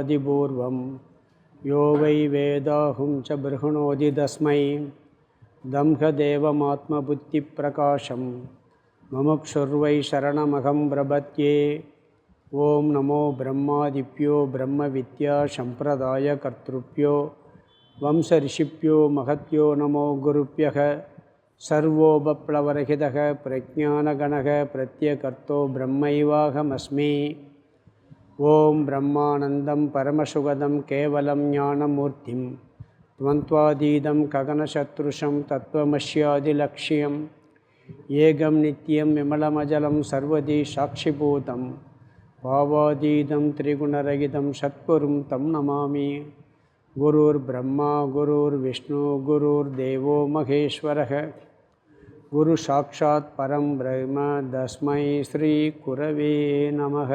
ब्रह्मादिपूर्वं यो वै वेदाहुं च बृहणोति तस्मै दम्भदेवमात्मबुद्धिप्रकाशं मुमुक्षुर्वै शरणमहं प्रपद्ये। ओं नमो ब्रह्मादिभ्यो ब्रह्मविद्यासम्प्रदायकर्तृभ्यो वंशऋषिभ्यो महत्यो नमो गुरुभ्यः। सर्वोपप्लवरहितः प्रज्ञानगणः प्रत्यकर्तो ब्रह्मैवाहमस्मि। ओं ब्रह्मानन्दं परमसुखदं केवलं ज्ञानमूर्तिं त्वन्त्वातीतं गगनसदृशं तत्त्वमस्यादिलक्ष्यम् एकं नित्यं विमलमजलं सर्वदी साक्षिभूतं भावातीतं त्रिगुणरहितं सद्गुरुं तं नमामि। गुरुर्ब्रह्मा गुरुर्विष्णु गुरुर्देवो महेश्वरः गुरु साक्षात् परं ब्रह्म तस्मै श्री गुरवे नमः।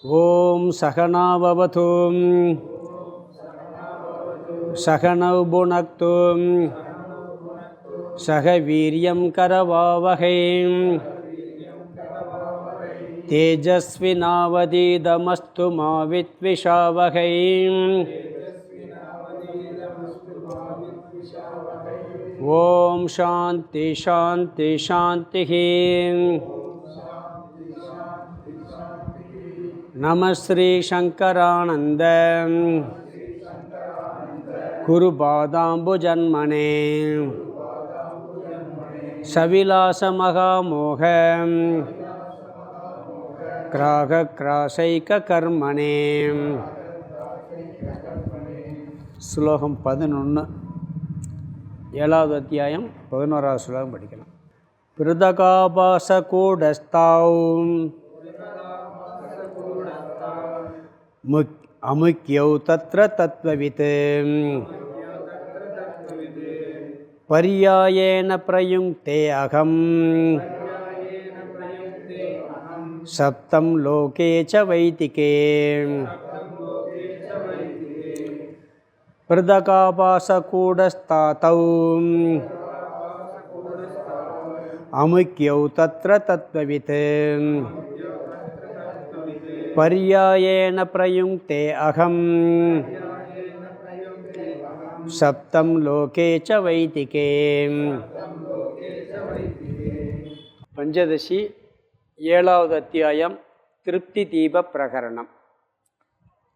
ओं सहना भवतु सहनौ भुनक्तु सह वीर्यं करवावहै तेजस्विनावधीतमस्तु मा विद्विषावहै। ओं शान्ति शान्ति शान्तिः। नमः श्री शंकरानंद गुरुपादाम्बुजन्मने सविलास महामोह ग्राहग्रासैककर्मणे। ஸ்லோகம் 11 7வது அத்தியாயம் 11வது ஸ்லோகம் படிக்கலாம். பிருதகாபாசகூடஸ்தாௌ அமுக்யௌ தத்ர தத்வவித் பர்யாயேன பிரயுங்க்தே அகம் சப்தம் லோகே ச வைதிகே. பிருதகாபாசகூடஸ்தாதௌ அமுக்யௌ தத்ர தத்வவித் பர்யாயேன பிரயுங்க்தே அகம் சப்தம் லோகே ச வைதிகே. பஞ்சதசி 7வது அத்தியாயம் திருப்தி தீப பிரகரணம்.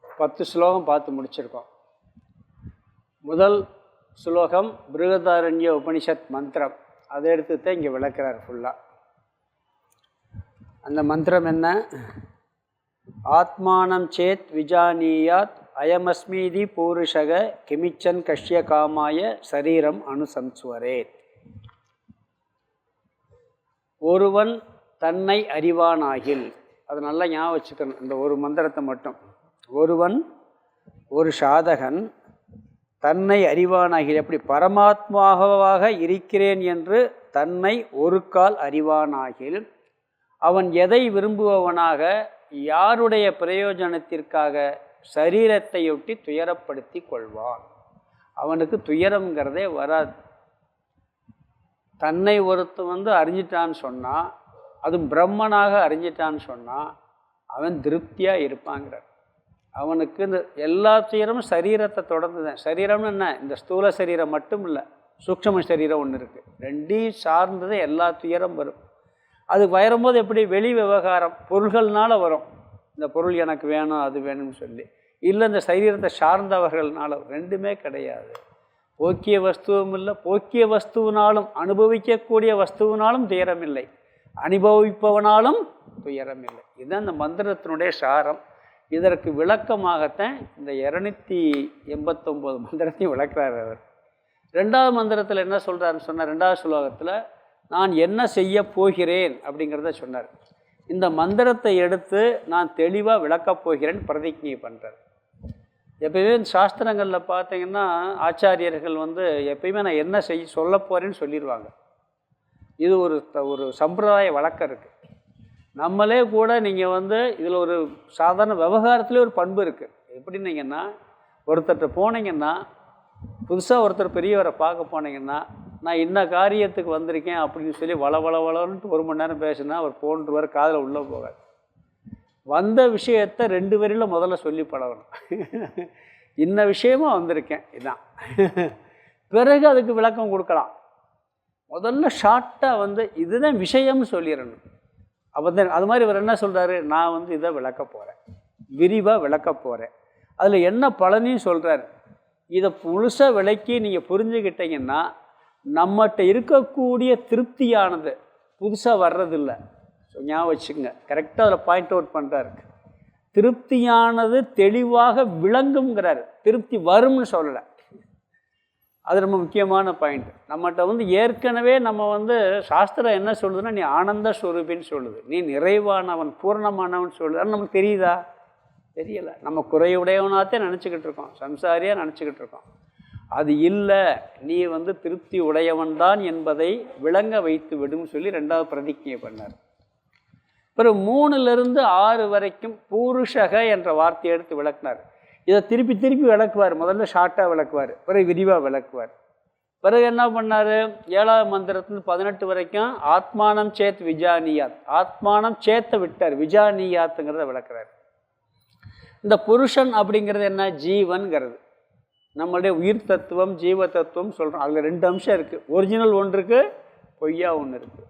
10 ஸ்லோகம் பார்த்து முடிச்சிருக்கோம். முதல் ஸ்லோகம் பிருகதாரண்ய உபனிஷத் மந்திரம், அதை எடுத்து தான் இங்கே விளக்கிறார் ஃபுல்லாக. அந்த மந்திரம் என்ன? ஆத்மானம் சேத் விஜானியாத் அயமஸ்மீதி பூருஷக கிமிச்சன் கஷ்ய காமாய சரீரம் அனுசம்ஸ்வரேத். ஒருவன் தன்னை அறிவானாகில், அது நல்லா ஞாபகம் வச்சுக்கணும் இந்த ஒரு மந்திரத்தை மட்டும். ஒருவன், ஒரு சாதகன் தன்னை அறிவானாகில், எப்படி பரமாத்மாவாக இருக்கிறேன் என்று தன்னை ஒரு கால் அறிவானாகில், அவன் எதை விரும்புபவனாக, யாருடைய பிரயோஜனத்திற்காக சரீரத்தையொட்டி துயரப்படுத்தி கொள்வான். அவனுக்கு துயரம்ங்கிறதே வராது. தன்னை ஒருத்தன் அறிஞ்சிட்டான்னு சொன்னால், அதுவும் பிரம்மனாக அறிஞ்சிட்டான்னு சொன்னால் அவன் திருப்தியாக இருப்பாங்கிறார். அவனுக்கு இந்த எல்லா துயரமும் சரீரத்தை தொடர்ந்து தான். சரீரம்னு என்ன? இந்த ஸ்தூல சரீரம் மட்டும் இல்லை, சூக்ஷ்ம சரீரம் ஒன்று இருக்குது. ரெண்டையும் சார்ந்தது எல்லா துயரம் வரும். அது வரும்போது எப்படி? வெளி விவகாரம் பொருள்கள்னால வரும். இந்த பொருள் எனக்கு வேணும், அது வேணும்னு சொல்லி. இல்லை இந்த சரீரத்தை சார்ந்தவர்கள்னால. ரெண்டுமே கிடையாது. போக்கிய வஸ்துவும் இல்லை, போக்கிய வஸ்துவினாலும் அனுபவிக்கக்கூடிய வஸ்துவினாலும் துயரமில்லை, அனுபவிப்பவனாலும் துயரமில்லை. இதுதான் இந்த மந்திரத்தினுடைய சாரம். இதற்கு விளக்கமாகத்தான் இந்த 289 மந்திரத்தையும் விளக்குறார் அவர். 2வது மந்திரத்தில் என்ன சொல்கிறாருன்னு சொன்னார்? 2வது ஸ்லோகத்தில் நான் என்ன செய்ய போகிறேன் அப்படிங்கிறத சொன்னார். இந்த மந்திரத்தை எடுத்து நான் தெளிவாக விளக்கப் போகிறேன் பிரதிஜை பண்ணுறார். எப்பயுமே சாஸ்திரங்களில் பார்த்தீங்கன்னா ஆச்சாரியர்கள் எப்பயுமே நான் என்ன சொல்ல போகிறேன்னு சொல்லிடுவாங்க. இது ஒரு சம்பிரதாய வழக்கம் இருக்குது. நம்மளே கூட நீங்கள் இதில் ஒரு சாதாரண விவகாரத்துலேயே ஒரு பண்பு இருக்குது. எப்படின்னீங்கன்னா, ஒருத்தர்கிட்ட போனீங்கன்னா, புதுசாக ஒருத்தர் பெரியவரை பார்க்க போனீங்கன்னா, நான் இன்ன காரியத்துக்கு வந்திருக்கேன் அப்படின்னு சொல்லி வள வள வளன்ட்டு 1 மணி நேரம் பேசினா அவர் போன்றுவார், காதில் உள்ளே போகாது. வந்த விஷயத்தை 2 வரியில் முதல்ல சொல்லி பழகணும். இன்ன விஷயமா வந்திருக்கேன் இதான். பிறகு அதுக்கு விளக்கம் கொடுக்கலாம். முதல்ல ஷார்ட்டாக வந்து இதுதான் விஷயம்னு சொல்லிடணும். அப்போ தான் அது மாதிரி இவர் என்ன சொல்கிறாரு, நான் வந்து இதை விளக்க போகிறேன், விரிவாக விளக்க போகிறேன், அதில் என்ன பலனையும் சொல்கிறார். இதை முழுசாக விளக்கி நீங்கள் புரிஞ்சுக்கிட்டீங்கன்னா நம்மகிட்ட இருக்கக்கூடிய திருப்தியானது புதுசாக வர்றதில்லை. ஸோ ஞாபகம் வச்சுக்கோங்க. கரெக்டாக அதில் பாயிண்ட் அவுட் பண்ணுறாரு. திருப்தியானது தெளிவாக விளங்குங்கிறார், திருப்தி வரும்னு சொல்லலை. அது ரொம்ப முக்கியமான பாயிண்ட். நம்மகிட்ட வந்து ஏற்கனவே நம்ம வந்து சாஸ்திரம் என்ன சொல்லுதுன்னா, நீ ஆனந்த ஸ்வரூபின்னு சொல்லுது, நீ நிறைவானவன் பூர்ணமானவன் சொல்லுது. அது நமக்கு தெரியுதா? தெரியலை. நம்ம குறையுடையவனாகத்தே நினச்சிக்கிட்டு இருக்கோம், சம்சாரியாக நினச்சிக்கிட்டு இருக்கோம். அது இல்லை, நீ வந்து திருப்தி உடையவன் தான் என்பதை விளங்க வைத்து விடும் சொல்லி 2வது பிரதிஜ்ஞை பண்ணார். பிறகு 3லிருந்து 6 வரைக்கும் பூருஷக என்ற வார்த்தையை எடுத்து விளக்குனார். இதை திருப்பி திருப்பி விளக்குவார். முதல்ல ஷார்ட்டாக விளக்குவார், பிறகு விரிவாக விளக்குவார். பிறகு என்ன பண்ணார், 7வது மந்திரத்துலேருந்து 18 வரைக்கும் ஆத்மானம் சேத் விஜானியாத், ஆத்மானம் சேத்தை விட்டார், விஜானியாத்துங்கிறத விளக்குறார். இந்த புருஷன் அப்படிங்கிறது என்ன, ஜீவன்கிறது. நம்மளுடைய உயிர் தத்துவம் ஜீவ தத்துவம் சொல்கிறோம். அதில் 2 அம்சம் இருக்குது. ஒரிஜினல் ஒன்று இருக்குது, பொய்யா ஒன்று இருக்குது.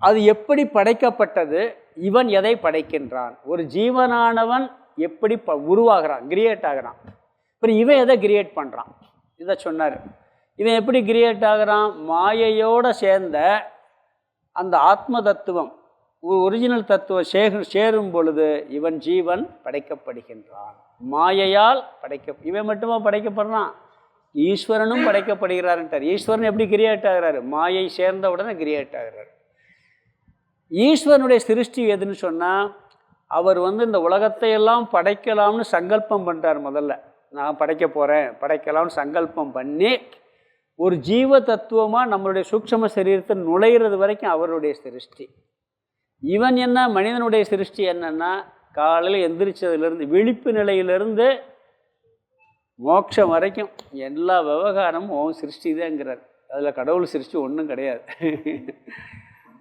அது எப்படி படைக்கப்பட்டது, இவன் எதை படைக்கின்றான், ஒரு ஜீவனானவன் எப்படி உருவாகிறான், கிரியேட் ஆகிறான். அப்புறம் இவன் எதை கிரியேட் பண்ணுறான், இதை சொன்னார். இவன் எப்படி கிரியேட் ஆகிறான், மாயையோடு சேர்ந்த அந்த ஆத்ம தத்துவம் ஒரிஜினல் தத்துவம் சேரும் பொழுது இவன் ஜீவன் படைக்கப்படுகின்றான். மாயையால் இவன் மட்டுமா படைக்கப்படுறான், ஈஸ்வரனும் படைக்கப்படுகிறார்ன்ட்டார். ஈஸ்வரன் எப்படி கிரியேட் ஆகிறாரு, மாயை சேர்ந்த உடனே கிரியேட் ஆகிறார். ஈஸ்வரனுடைய சிருஷ்டி எதுன்னு சொன்னால், அவர் வந்து இந்த உலகத்தையெல்லாம் படைக்கலாம்னு சங்கல்பம் பண்ணுறார். முதல்ல நான் படைக்க போகிறேன், படைக்கலாம்னு சங்கல்பம் பண்ணி ஒரு ஜீவ தத்துவமாக நம்மளுடைய சூக்ஷ்ம சரீரத்தை நுழையிறது வரைக்கும் அவருடைய சிருஷ்டி. இவன் என்ன, மனிதனுடைய சிருஷ்டி என்னன்னா, காலையில் எந்திரிச்சதுலேருந்து விழிப்பு நிலையிலிருந்து மோட்சம் வரைக்கும் எல்லா விவகாரமும் அவன் சிருஷ்டி தான்ங்கிறார். அதில் கடவுள் சிருஷ்டி ஒன்றும் கிடையாது.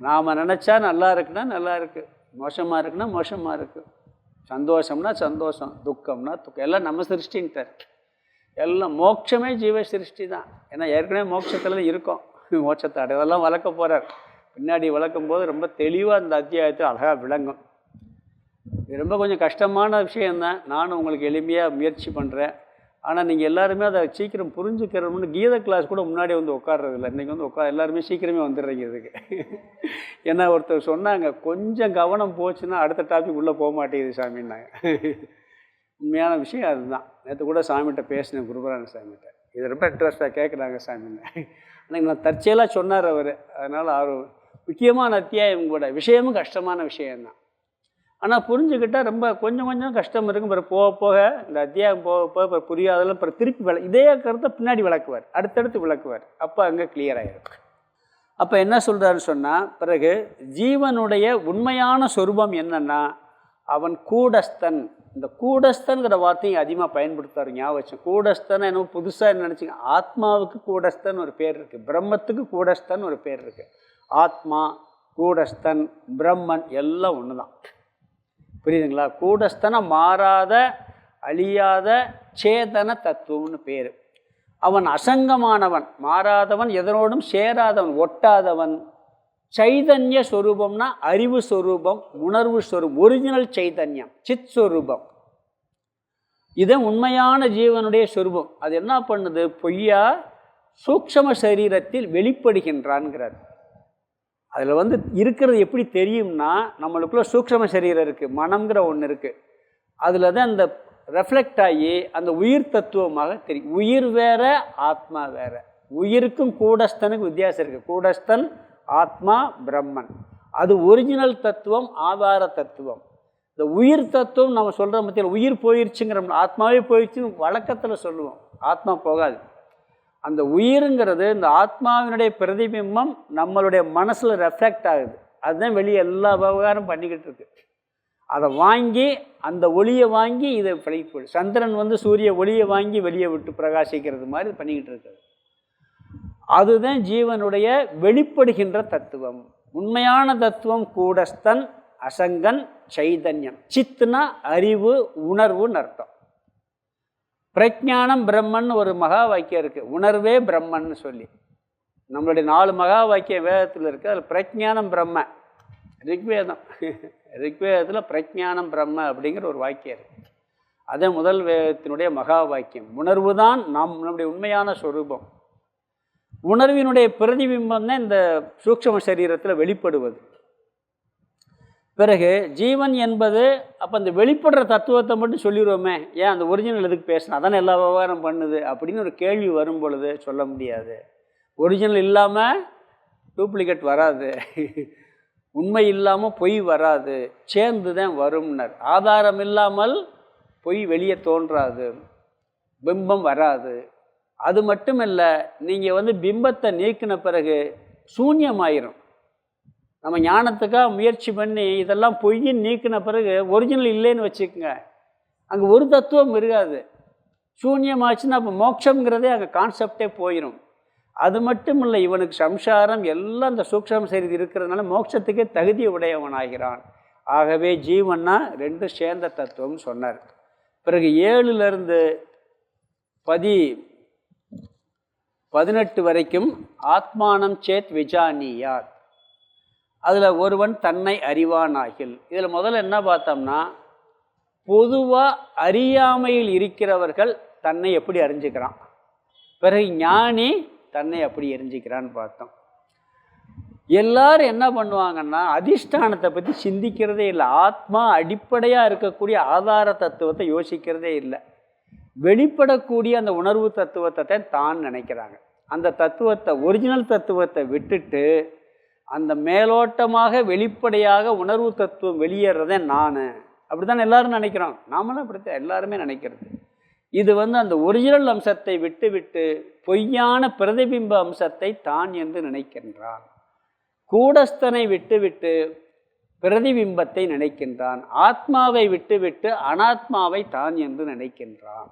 நாம் நினச்சா நல்லா இருக்குன்னா நல்லா இருக்குது, மோசமாக இருக்குன்னா மோசமாக இருக்குது, சந்தோஷம்னா சந்தோஷம், துக்கம்னா துக்கம், எல்லாம் நம்ம சிருஷ்டின்ட்டார். எல்லாம் மோட்சமே ஜீவ சிருஷ்டி தான். ஏன்னா ஏற்கனவே மோட்சத்தில் இருக்கோம், மோட்சத்தை அடையதெல்லாம் வளர்க்க போகிறார். பின்னாடி வளர்க்கும் போது ரொம்ப தெளிவாக அந்த அத்தியாயத்தில் அழகாக விளங்கும். இது ரொம்ப கொஞ்சம் கஷ்டமான விஷயந்தான். நானும் உங்களுக்கு எளிமையாக முயற்சி பண்ணுறேன். ஆனால் நீங்கள் எல்லாருமே அதை சீக்கிரம் புரிஞ்சுக்கிறோம்னு கீத கிளாஸ் கூட முன்னாடி வந்து உட்கார்றதில்ல. இன்றைக்கி வந்து எல்லாருமே சீக்கிரமே வந்துடுறீங்க இதுக்கு. ஏன்னா ஒருத்தர் சொன்னாங்க, கொஞ்சம் கவனம் போச்சுன்னா அடுத்த டாபிக் உள்ளே போக மாட்டேங்குது சாமின்னாங்க. உண்மையான விஷயம் அதுதான். நேற்று கூட சாமிகிட்ட பேசினேன், குருபரான சாமிகிட்ட. இது ரொம்ப இன்ட்ரெஸ்டாக கேட்குறாங்க சாமின்னு. அன்றைக்கி நான் தற்செயலாக சொன்னார் அவர். அதனால் அவர் முக்கியமான அத்தியாயம் கூட, விஷயமும் கஷ்டமான விஷயந்தான். ஆனால் புரிஞ்சுக்கிட்டால் ரொம்ப கொஞ்சம் கஷ்டம் இருக்கும். பிறகு போக போக இந்த அத்தியாயம் போக போக புரியாதெல்லாம் பிறகு திருப்பி இதே கருத்தை பின்னாடி விளக்குவார், அடுத்தடுத்து விளக்குவார். அப்போ அங்கே கிளியர் ஆகிடும். அப்போ என்ன சொல்கிறாருன்னு சொன்னால், பிறகு ஜீவனுடைய உண்மையான சொரூபம் என்னென்னா, அவன் கூடஸ்தன். இந்த கூடஸ்தன்கிற வார்த்தையை அதிகமாக பயன்படுத்தாரு. ஞாபகம், கூடஸ்தன் என்ன புதுசாக என்ன நினச்சிங்க, ஆத்மாவுக்கு கூடஸ்தன் ஒரு பேர் இருக்குது, பிரம்மத்துக்கு கூடஸ்தன் ஒரு பேர் இருக்குது. ஆத்மா, கூடஸ்தன், பிரம்மன் எல்லாம் ஒன்று தான். புரியுதுங்களா? கூடஸ்தனை மாறாத அழியாத சேதன தத்துவம்னு பேர். அவன் அசங்கமானவன், மாறாதவன், எதனோடும் சேராதவன், ஒட்டாதவன். சைதன்ய ஸ்வரூபம்னா அறிவு ஸ்வரூபம், உணர்வு ஸ்வரூபம், ஒரிஜினல் சைதன்யம், சித் ஸ்வரூபம். இதன் உண்மையான ஜீவனுடைய ஸ்வரூபம். அது என்ன பண்ணுது, பொய்யா சூக்ஷ்ம சரீரத்தில் வெளிப்படுகின்றான்ங்கிறார். அதில் வந்து இருக்கிறது எப்படி தெரியும்னா, நம்மளுக்குள்ள சூக்ஷ்ம சரீரம் இருக்குது, மனம்ங்கிற ஒன்று இருக்குது. அதில் தான் அந்த ரெஃப்ளெக்ட் ஆகி அந்த உயிர் தத்துவமாக தெரியும். உயிர் வேற, ஆத்மா வேற. உயிருக்கும் கூடஸ்தனுக்கு வித்தியாசம் இருக்குது. கூடஸ்தன் ஆத்மா, பிரம்மன். அது ஒரிஜினல் தத்துவம், ஆதார தத்துவம். இந்த உயிர் தத்துவம் நம்ம சொல்கிற மத்தியில் உயிர் போயிடுச்சுங்கிற, ஆத்மாவே போயிடுச்சுன்னு வழக்கத்தில் சொல்லுவோம். ஆத்மா போகாது. அந்த உயிருங்கிறது இந்த ஆத்மாவினுடைய பிரதிபிம்பம் நம்மளுடைய மனசில் ரெஃப்ளெக்ட் ஆகுது. அதுதான் வெளியே எல்லா விவகாரம் பண்ணிக்கிட்டு இருக்கு. அதை வாங்கி, அந்த ஒளியை வாங்கி இதை பழகி, சந்திரன் வந்து சூரிய ஒளியை வாங்கி வெளியே விட்டு பிரகாசிக்கிறது மாதிரி பண்ணிக்கிட்டு இருக்குது. அதுதான் ஜீவனுடைய வெளிப்படுகின்ற தத்துவம். உண்மையான தத்துவம் கூடஸ்தன், அசங்கன் சைதன்யம். சித்துனா அறிவு உணர்வுன்னு அர்த்தம். பிரஜானம் பிரம்மன் ஒரு மகா வாக்கியம் இருக்குது, உணர்வே பிரம்மன்னு சொல்லி. நம்மளுடைய 4 மகா வாக்கியம் வேதத்தில் இருக்குது. அதில் பிரஜானம் பிரம்ம ரிக்வேதம், ரிக்வேதத்தில் பிரஜானம் பிரம்ம அப்படிங்கிற ஒரு வாக்கியம் இருக்குது. அதே முதல் வேதத்தினுடைய மகா வாக்கியம். உணர்வு தான் நம்முடைய உண்மையான ஸ்வரூபம். உணர்வினுடைய பிரதிபிம்பம் தான் இந்த சூக்ஷ்ம சரீரத்தில் வெளிப்படுவது. பிறகு ஜீவன் என்பது, அப்போ அந்த வெளிப்படுற தத்துவத்தை மட்டும் சொல்லிடுவோமே, ஏன் அந்த ஒரிஜினல் எதுக்கு பேசணும், அதானே எல்லா விவகாரம் பண்ணுது அப்படின்னு ஒரு கேள்வி வரும் பொழுது சொல்ல முடியாது. ஒரிஜினல் இல்லாமல் டூப்ளிகேட் வராது, உண்மை இல்லாமல் பொய் வராது, சேர்ந்து தான் வரும்னர். ஆதாரம் இல்லாமல் பொய் வெளியே தோன்றாது, பிம்பம் வராது. அது மட்டும் இல்லை, நீங்கள் பிம்பத்தை நீக்கின பிறகு சூன்யமாயிரும். நம்ம ஞானத்துக்காக முயற்சி பண்ணி இதெல்லாம் பொய்ன்னு நீக்கின பிறகு ஒரிஜினல் இல்லைன்னு வச்சுக்கோங்க, அங்கே ஒரு தத்துவம் இருக்காது, சூன்யமாச்சுன்னா அப்போ மோட்சங்கிறதே அங்கே கான்செப்டே போயிடும். அது மட்டும் இல்லை, இவனுக்கு சம்சாரம் எல்லாம் அந்த சூக்ஷ்ம சரீரம் இருக்கிறதுனால மோட்சத்துக்கே தகுதி உடையவனாகிறான். ஆகவே ஜீவன்னா 2 சேர்ந்த தத்துவம் சொன்னார். பிறகு 7லிருந்து 18 வரைக்கும் ஆத்மானம் சேத் விஜானியாத், அதில் ஒருவன் தன்னை அறிவானாகில். இதில் முதல்ல என்ன பார்த்தோம்னா, பொதுவாக அறியாமையில் இருக்கிறவர்கள் தன்னை எப்படி அறிஞ்சிக்கிறான், பிறகு ஞானி தன்னை எப்படி அறிஞ்சிக்கிறான்னு பார்த்தோம். எல்லாரும் என்ன பண்ணுவாங்கன்னா, அதிஷ்டானத்தை பற்றி சிந்திக்கிறதே இல்லை, ஆத்மா அடிப்படையாக இருக்கக்கூடிய ஆதார தத்துவத்தை யோசிக்கிறதே இல்லை. வெளிப்படக்கூடிய அந்த உணர்வு தத்துவத்தை தான் நினைக்கிறாங்க. அந்த தத்துவத்தை, ஒரிஜினல் தத்துவத்தை விட்டுட்டு அந்த மேலோட்டமாக வெளிப்படையாக உணர்வு தத்துவம் வெளியேறதே நான், அப்படி தான் எல்லோரும் நினைக்கிறோம். நாமளும் அப்படித்தான் எல்லாருமே நினைக்கிறது. இது அந்த ஒரிஜினல் அம்சத்தை விட்டு பொய்யான பிரதிபிம்ப அம்சத்தை தான் என்று நினைக்கின்றான். கூடஸ்தனை விட்டு பிரதிபிம்பத்தை நினைக்கின்றான். ஆத்மாவை விட்டு அனாத்மாவை தான் என்று நினைக்கின்றான்.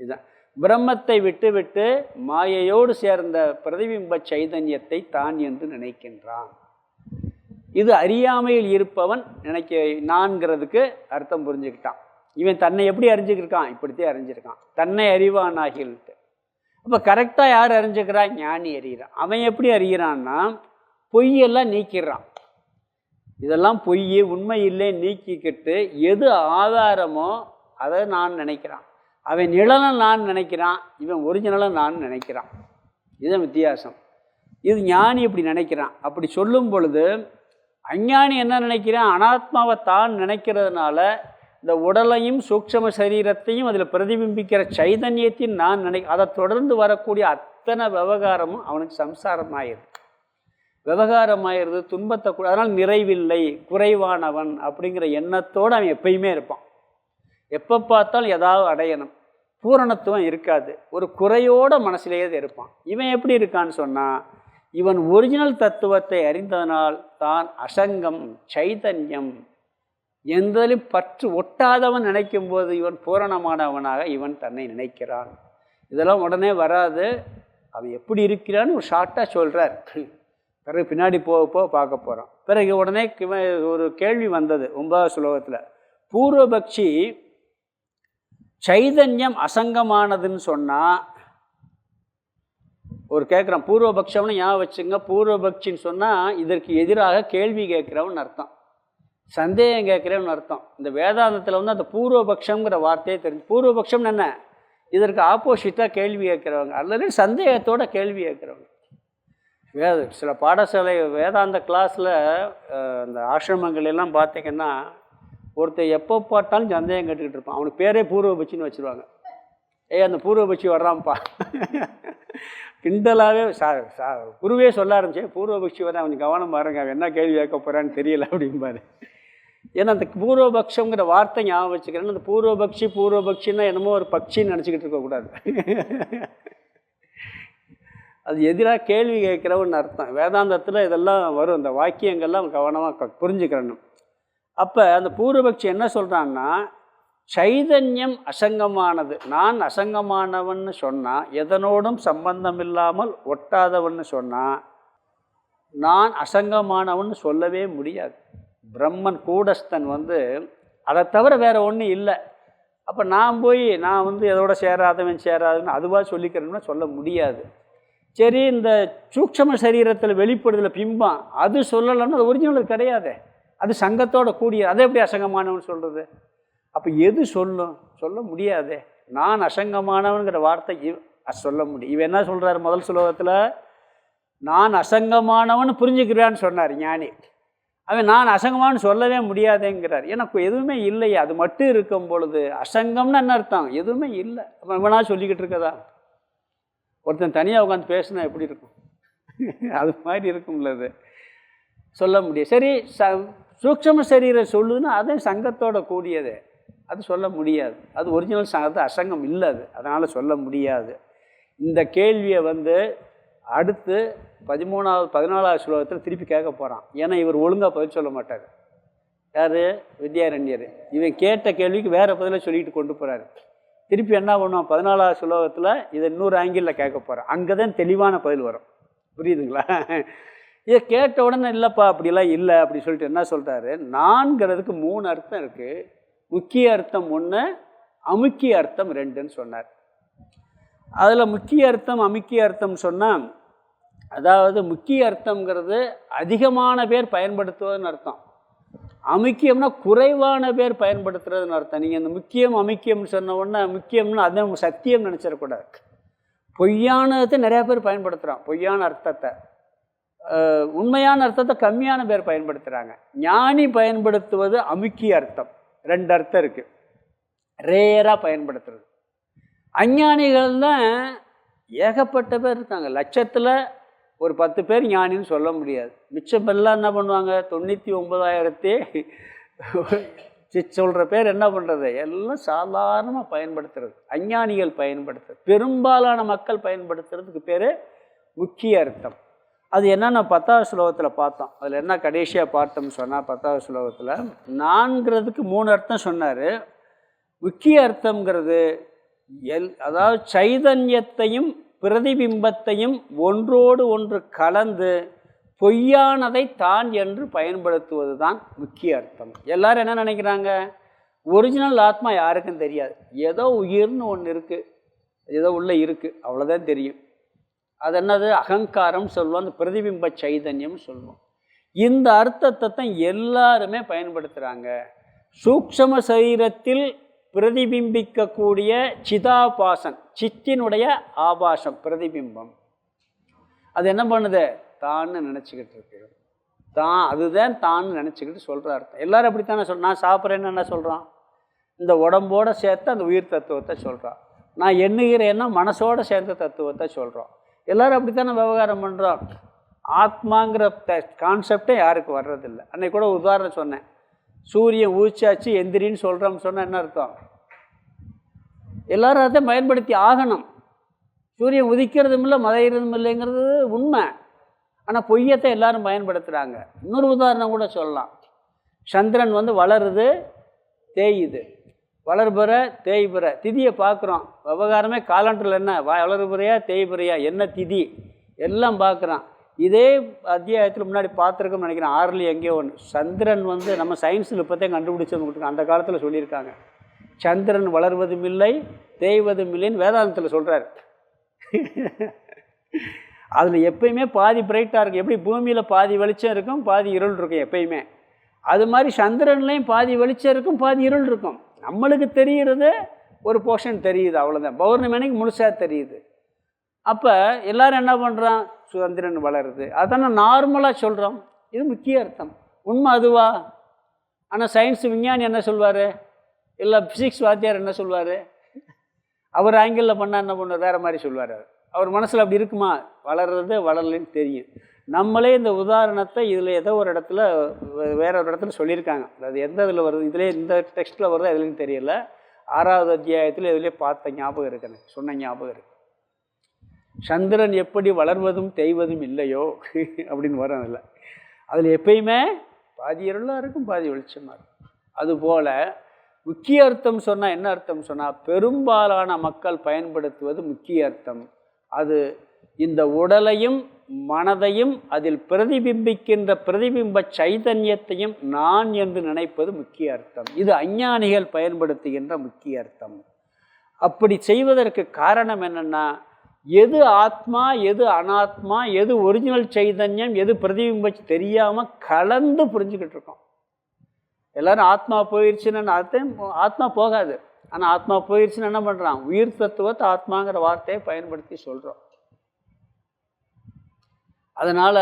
இதுதான் பிரம்மத்தை விட்டு மாயையோடு சேர்ந்த பிரதிபிம்ப சைதன்யத்தை தான் என்று நினைக்கின்றான். இது அறியாமையில் இருப்பவன் நான்கிறதுக்கு அர்த்தம் புரிஞ்சுக்கிட்டான். இவன் தன்னை எப்படி அறிஞ்சுக்கிருக்கான், இப்படித்தான் அறிஞ்சிருக்கான், தன்னை அறிவானாகில்ட்டு. அப்போ கரெக்டாக யார் அறிஞ்சுக்கிறான், ஞானி அறிகிறான். அவன் எப்படி அறிகிறான்னா, பொய்யெல்லாம் நீக்கிடுறான். இதெல்லாம் பொய், உண்மை இல்லை நீக்கிக்கிட்டு எது ஆதாரமோ அதை நான் நினைக்கிறான். அவன் நிழலை நான் நினைக்கிறான், இவன் ஒரிஜினலை நான் நினைக்கிறான். இதுதான் வித்தியாசம். இது ஞானி இப்படி நினைக்கிறான். அப்படி சொல்லும் பொழுது அஞ்ஞானி என்ன நினைக்கிறான், அனாத்மாவை தான் நினைக்கிறதுனால இந்த உடலையும் சூக்ஷ்ம சரீரத்தையும் அதில் பிரதிபிம்பிக்கிற சைதன்யத்தையும் நான் அதை தொடர்ந்து வரக்கூடிய அத்தனை விவகாரமும் அவனுக்கு சம்சாரமாயிருது, விவகாரமாயிருது, துன்பத்தை கூட. அதனால் நிறைவில்லை, குறைவானவன் அப்படிங்கிற எண்ணத்தோடு அவன் எப்பயுமே இருப்பான். எப்போ பார்த்தாலும் ஏதாவது அடையணும், பூரணத்துவம் இருக்காது, ஒரு குறையோட மனசிலேயே இருப்பான். இவன் எப்படி இருக்கான்னு சொன்னால், இவன் ஒரிஜினல் தத்துவத்தை அறிந்ததனால் தான் அசங்கம் சைதன்யம், எந்ததிலும் பற்று ஒட்டாதவன் நினைக்கும் போது இவன் பூரணமானவனாக இவன் தன்னை நினைக்கிறான். இதெல்லாம் உடனே வராது. அவன் எப்படி இருக்கிறான்னு ஒரு ஷார்ட்டாக சொல்கிறார். பிறகு பின்னாடி போக பார்க்க போகிறோம். பிறகு உடனே ஒரு கேள்வி வந்தது 9வது ஸ்லோகத்தில். பூர்வபக்ஷி சைதன்யம் அசங்கமானதுன்னு சொன்னால் ஒரு கேட்குறான். பூர்வபக்ஷம்னு ஞாபகம் வச்சுங்க. பூர்வபக்ஷின்னு சொன்னால் இதற்கு எதிராக கேள்வி கேட்குறவன் அர்த்தம், சந்தேகம் கேட்குறவன் அர்த்தம். இந்த வேதாந்தத்தில் அந்த பூர்வபக்ஷங்கிற வார்த்தையே தெரிஞ்சு. பூர்வபக்ஷம்னு என்ன, இதற்கு ஆப்போசிட்டாக கேள்வி கேட்குறவங்க அல்லது சந்தேகத்தோட கேள்வி கேட்குறவங்க. சில பாடசாலை வேதாந்த கிளாஸில் அந்த ஆசிரமங்கள் எல்லாம் பார்த்திங்கன்னா ஒருத்தர் எப்போ பார்த்தாலும் சந்தேகம் கேட்டுக்கிட்டு இருப்பான். அவனுக்கு பேரே பூர்வபட்சின்னு வச்சுருவாங்க. அந்த பூர்வபட்சி வர்றான்ப்பா கிண்டலாகவே குருவே சொல்ல ஆரம்பிச்சேன், பூர்வபக்ஷி வர அவன் கவனம் பாருங்க, அவன் என்ன கேள்வி கேட்க போகிறான்னு தெரியல அப்படிம்பாரு. ஏன்னா அந்த பூர்வபக்ஷங்கிற வார்த்தை ஞாபகம் வச்சுக்கிறேன்னு. அந்த பூர்வபக்ஷின்னா என்னமோ ஒரு பட்சின்னு நினச்சிக்கிட்டு இருக்கக்கூடாது. அது எதிராக கேள்வி கேட்குறவன்னு அர்த்தம். வேதாந்தத்தில் இதெல்லாம் வரும், இந்த வாக்கியங்கள்லாம் கவனமாக புரிஞ்சுக்கிறணும். அப்போ அந்த பூர்வபக்ஷி என்ன சொல்கிறான்னா, சைதன்யம் அசங்கமானது, நான் அசங்கமானவன்னு சொன்னால், எதனோடும் சம்பந்தம் இல்லாமல் ஒட்டாதவன்னு சொன்னால், நான் அசங்கமானவன்னு சொல்லவே முடியாது. பிரம்மன் கூடஸ்தன் வந்து அதை தவிர வேறு ஒன்றும் இல்லை. அப்போ நான் வந்து எதோட சேராதுன்னு அதுவாக சொல்லிக்கிறேன்னா சொல்ல முடியாது. சரி, இந்த சூக்ஷ்ம சரீரத்தில் வெளிப்படுதல பிம்பம் அது சொல்லலைன்னா அது ஒரிஜினல் கிடையாது. அது சங்கத்தோட கூடிய, அதை எப்படி அசங்கமானவன் சொல்கிறது? அப்போ எது சொல்ல முடியாது. நான் அசங்கமானவனுங்கிற வார்த்தை சொல்ல முடியும். இவன் என்ன சொல்கிறார் முதல் ஸ்லோகத்தில்? நான் அசங்கமானவன் புரிஞ்சுக்கிறான்னு சொன்னார் ஞானி. அவன் நான் அசங்கமானு சொல்லவே முடியாதேங்கிறார். எனக்கு எதுவுமே இல்லையே, அது மட்டும் இருக்கும் பொழுது அசங்கம்னு என்ன அர்த்தம்? எதுவுமே இல்லை. அப்போ இவனா சொல்லிக்கிட்டு இருக்கதா? ஒருத்தன் தனியாக உட்காந்து பேசுனா எப்படி இருக்கும்? அது மாதிரி இருக்கும்ல, அது சொல்ல முடியும். சரி, சூக்ஷ்ம சரீரம் சொல்லுதுன்னா அதே சங்கத்தோட கூடியது, அது சொல்ல முடியாது. அது ஒரிஜினல் சங்கத்தை அசங்கம் இல்லை, அது அதனால் சொல்ல முடியாது. இந்த கேள்வியை வந்து அடுத்து 14வது ஸ்லோகத்தில் திருப்பி கேட்க போகிறான். ஏன்னா இவர் ஒழுங்காக பதில் சொல்ல மாட்டார். யார்? வித்யாரண்யர். இவன் கேட்ட கேள்விக்கு வேறு பதிலை சொல்லிட்டு கொண்டு போகிறாரு. திருப்பி என்ன பண்ணுவான்? 14வது ஸ்லோகத்தில் இதை இன்னொரு ஆங்கிளில் கேட்க போகிறான். அங்கே தான் தெளிவான பதில் வரும். புரியுதுங்களா? இதை கேட்ட உடனே இல்லைப்பா அப்படிலாம் இல்லை அப்படி சொல்லிட்டு என்ன சொல்கிறாரு? நான்கிறதுக்கு 3 அர்த்தம் இருக்குது. முக்கிய அர்த்தம் 1, அமுக்கிய அர்த்தம் 2ன்னு சொன்னார். அதில் முக்கிய அர்த்தம் அமுக்கிய அர்த்தம் சொன்னால், அதாவது முக்கிய அர்த்தங்கிறது அதிகமான பேர் பயன்படுத்துவதுன்னு அர்த்தம். அமுக்கியம்னா குறைவான பேர் பயன்படுத்துறதுன்னு அர்த்தம். நீங்கள் இந்த முக்கியம் அமுக்கியம்னு சொன்ன உடனே முக்கியம்னு அதை சத்தியம் நினச்சிடக்கூடாது. பொய்யானதை நிறையா பேர் பயன்படுத்துகிறான், பொய்யான அர்த்தத்தை. உண்மையான அர்த்தத்தை கம்மியான பேர் பயன்படுத்துகிறாங்க. ஞானி பயன்படுத்துவது அமுக்கிய அர்த்தம். 2 அர்த்தம் இருக்குது, ரேராக பயன்படுத்துறது. அஞ்ஞானிகள் தான் ஏகப்பட்ட பேர் இருக்காங்க. லட்சத்தில் ஒரு 10 பேர் ஞானின்னு சொல்ல முடியாது. மிச்சம் எல்லாம் என்ன பண்ணுவாங்க? 99,000 சொல்கிற பேர் என்ன பண்ணுறது? எல்லாம் சாதாரணமாக பயன்படுத்துறது. அஞ்ஞானிகள் பயன்படுத்துறது, பெரும்பாலான மக்கள் பயன்படுத்துறதுக்கு பேர் முக்கிய அர்த்தம். அது என்னென்ன 10வது ஸ்லோகத்தில் பார்த்தோம். அதில் என்ன கடைசியாக பார்த்தோம்னு சொன்னால், 10வது ஸ்லோகத்தில் நான்கிறதுக்கு 3 அர்த்தம் சொன்னார். முக்கிய அர்த்தங்கிறது அதாவது சைதன்யத்தையும் பிரதிபிம்பத்தையும் ஒன்றோடு ஒன்று கலந்து பொய்யானதை தான் என்று பயன்படுத்துவது தான் முக்கிய அர்த்தம். எல்லாரும் என்ன நினைக்கிறாங்க? ஒரிஜினல் ஆத்மா யாருக்கும் தெரியாது. ஏதோ உயிர்னு ஒன்று இருக்குது, ஏதோ உள்ளே இருக்குது, அவ்வளோதான் தெரியும். அது என்னது? அகங்காரம் சொல்லுவோம், அந்த பிரதிபிம்ப சைதன்யம் சொல்லுவோம். இந்த அர்த்தத்தை தான் எல்லாருமே பயன்படுத்துகிறாங்க. சூக்ஷ்ம சரீரத்தில் பிரதிபிம்பிக்கக்கூடிய சிதாபாசன், சித்தினுடைய ஆபாசம், பிரதிபிம்பம். அது என்ன பண்ணுது? தான்னு நினச்சிக்கிட்டு இருக்கு. அதுதான் தான் நினச்சிக்கிட்டு சொல்கிற அர்த்தம். எல்லோரும் அப்படித்தானே நான் சாப்பிட்றேன்னு என்ன சொல்கிறான்? இந்த உடம்போடு சேர்த்து அந்த உயிர் தத்துவத்தை சொல்கிறான். நான் எண்ணுகிறேன்னா மனசோடு சேர்ந்த தத்துவத்தை சொல்கிறோம். எல்லோரும் அப்படித்தானே விவகாரம் பண்ணுறோம். ஆத்மாங்கிற கான்செப்டே யாருக்கு வர்றதில்லை. அன்றைக்கி கூட உதாரணம் சொன்னேன். சூரியன் ஊச்சாச்சு எந்திரின்னு சொல்கிறோம்னு சொன்னால் என்ன அர்த்தம்? எல்லாரும் அதை பயன்படுத்தி ஆகணும். சூரியன் உதிக்கிறதும் இல்லை மறைகிறதும் இல்லைங்கிறது உண்மை. ஆனால் பொய்யத்தை எல்லாரும் பயன்படுத்துகிறாங்க. இன்னொரு உதாரணம் கூட சொல்லலாம். சந்திரன் வந்து வளருது, தேயுது, வளர்புற தேய்புற. திதியை பார்க்குறோம். விவகாரமே காலண்டரில் என்ன வளர்புறையா தேய்புறையா, என்ன திதி எல்லாம் பார்க்குறான். இதே அத்தியாயத்தில் முன்னாடி பார்த்துருக்கோம்னு நினைக்கிறேன். 6ல் எங்கேயோ ஒன்று. சந்திரன் வந்து நம்ம சயின்ஸில் இப்போதான் கண்டுபிடிச்சவங்க அந்த காலத்தில் சொல்லியிருக்காங்க. சந்திரன் வளர்வதும் இல்லை தேய்வதும் இல்லைன்னு வேதாந்தத்தில் சொல்கிறார். அதில் எப்பயுமே பாதி பிரைட்டாக இருக்கும். எப்படி பூமியில் பாதி வெளிச்சம் இருக்கும், பாதி இருள் இருக்கும் எப்பயுமே. அது மாதிரி சந்திரன்லேயும் பாதி வெளிச்சம் இருக்கும், பாதி இருள் இருக்கும். நம்மளுக்கு தெரிகிறது ஒரு போர்ஷன் தெரியுது, அவ்வளோதான். பௌர்ணமிக்கு முழுசாக தெரியுது. அப்போ எல்லோரும் என்ன பண்ணுறான்? சந்திரன் வளருது, அதான நார்மலாக சொல்கிறோம். இது முக்கிய அர்த்தம். உண்மை அதுவா? ஆனால் சயின்ஸ் விஞ்ஞானி என்ன சொல்வார்? இல்லை ஃபிசிக்ஸ் வாத்தியார் என்ன சொல்வார்? அவர் ஆங்கிளில் பண்ணால் என்ன பண்ணுவார்? வேறு மாதிரி சொல்வார். அவர் மனசில் அப்படி இருக்குமா? வளர்றது வளரலன்னு தெரியும். நம்மளே இந்த உதாரணத்தை இதில் ஏதோ ஒரு இடத்துல வேற ஒரு இடத்துல சொல்லியிருக்காங்க. அது எந்த இதில் வருது, இதிலே இந்த டெக்ஸ்ட்டில் வருதோ எதுலேன்னு தெரியல. 6வது அத்தியாயத்தில் எதுலேயே பார்த்த ஞாபகம் இருக்கு, எனக்கு சொன்ன ஞாபகம் இருக்குது. சந்திரன் எப்படி வளர்வதும் தேய்வதும் இல்லையோ அப்படின்னு வரும். அதில் எப்பயுமே பாதி இருளாக இருக்கும், பாதி வெளிச்சமாக இருக்கும். அதுபோல் முக்கிய அர்த்தம் சொன்னால் என்ன அர்த்தம் சொன்னால், பெரும்பாலான மக்கள் பயன்படுத்துவது முக்கிய அர்த்தம். அது இந்த உடலையும் மனதையும் அதில் பிரதிபிம்பிக்கின்ற பிரதிபிம்ப சைதன்யத்தையும் நான் என்று நினைப்பது முக்கிய அர்த்தம். இது அஞ்ஞானிகள் பயன்படுத்துகின்ற முக்கிய அர்த்தம். அப்படி செய்வதற்கு காரணம் என்னென்னா, எது ஆத்மா எது அனாத்மா, எது ஒரிஜினல் சைதன்யம் எது பிரதிபிம்பம் தெரியாமல் கலந்து புரிஞ்சுக்கிட்டு இருக்கோம். எல்லோரும் ஆத்மா போயிடுச்சுன்னு அர்த்தம், ஆத்மா போகாது. ஆனால் ஆத்மா போயிடுச்சுன்னு என்ன பண்ணுறான், உயிர் தத்துவத்தை ஆத்மாங்கிற வார்த்தையை பயன்படுத்தி சொல்கிறோம். அதனால்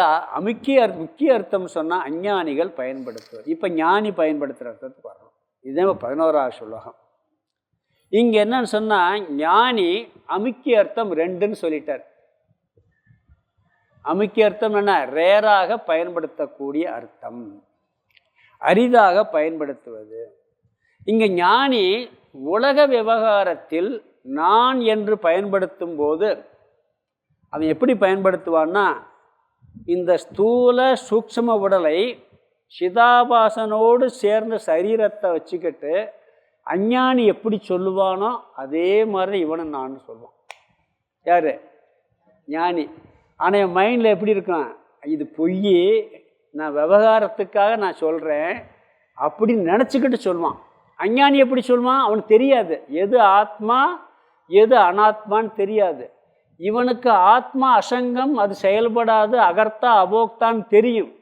முக்கிய அர்த்தம் சொன்னால் அஞ்ஞானிகள் பயன்படுத்துவது. இப்போ ஞானி பயன்படுத்துகிற அர்த்தத்துக்கு வரணும். இதே 11ஆவது ஸ்லோகம். இங்கே என்னன்னு சொன்னால், ஞானி அமுக்கிய அர்த்தம் 2ன்னு சொல்லிட்டார். அமுக்கிய அர்த்தம் என்ன, ரேராக பயன்படுத்தக்கூடிய அர்த்தம், அரிதாக பயன்படுத்துவது. இங்கே ஞானி உலக விவகாரத்தில் நான் என்று பயன்படுத்தும் போது அவன் எப்படி பயன்படுத்துவான்னா, இந்த ஸ்தூல சூக்ஷ்ம உடலை சிதாபாசனோடு சேர்ந்த சரீரத்தை வச்சுக்கிட்டு அஞ்ஞானி எப்படி சொல்லுவானோ அதே மாதிரி இவனும் நான் சொல்லுவான். யார்? ஞானி. ஆனால் என் மைண்டில் எப்படி இருக்கான், இது பொய், நான் விவகாரத்துக்காக நான் சொல்கிறேன் அப்படின்னு நினச்சிக்கிட்டு சொல்லுவான். அஞ்ஞானி எப்படி சொல்லுவான், அவனுக்கு தெரியாது எது ஆத்மா எது அனாத்மான்னு தெரியாது. இவனுக்கு ஆத்மா அசங்கம், அது செயல்படாது, அகர்த்தா அபோக்தான்னு தெரியும்.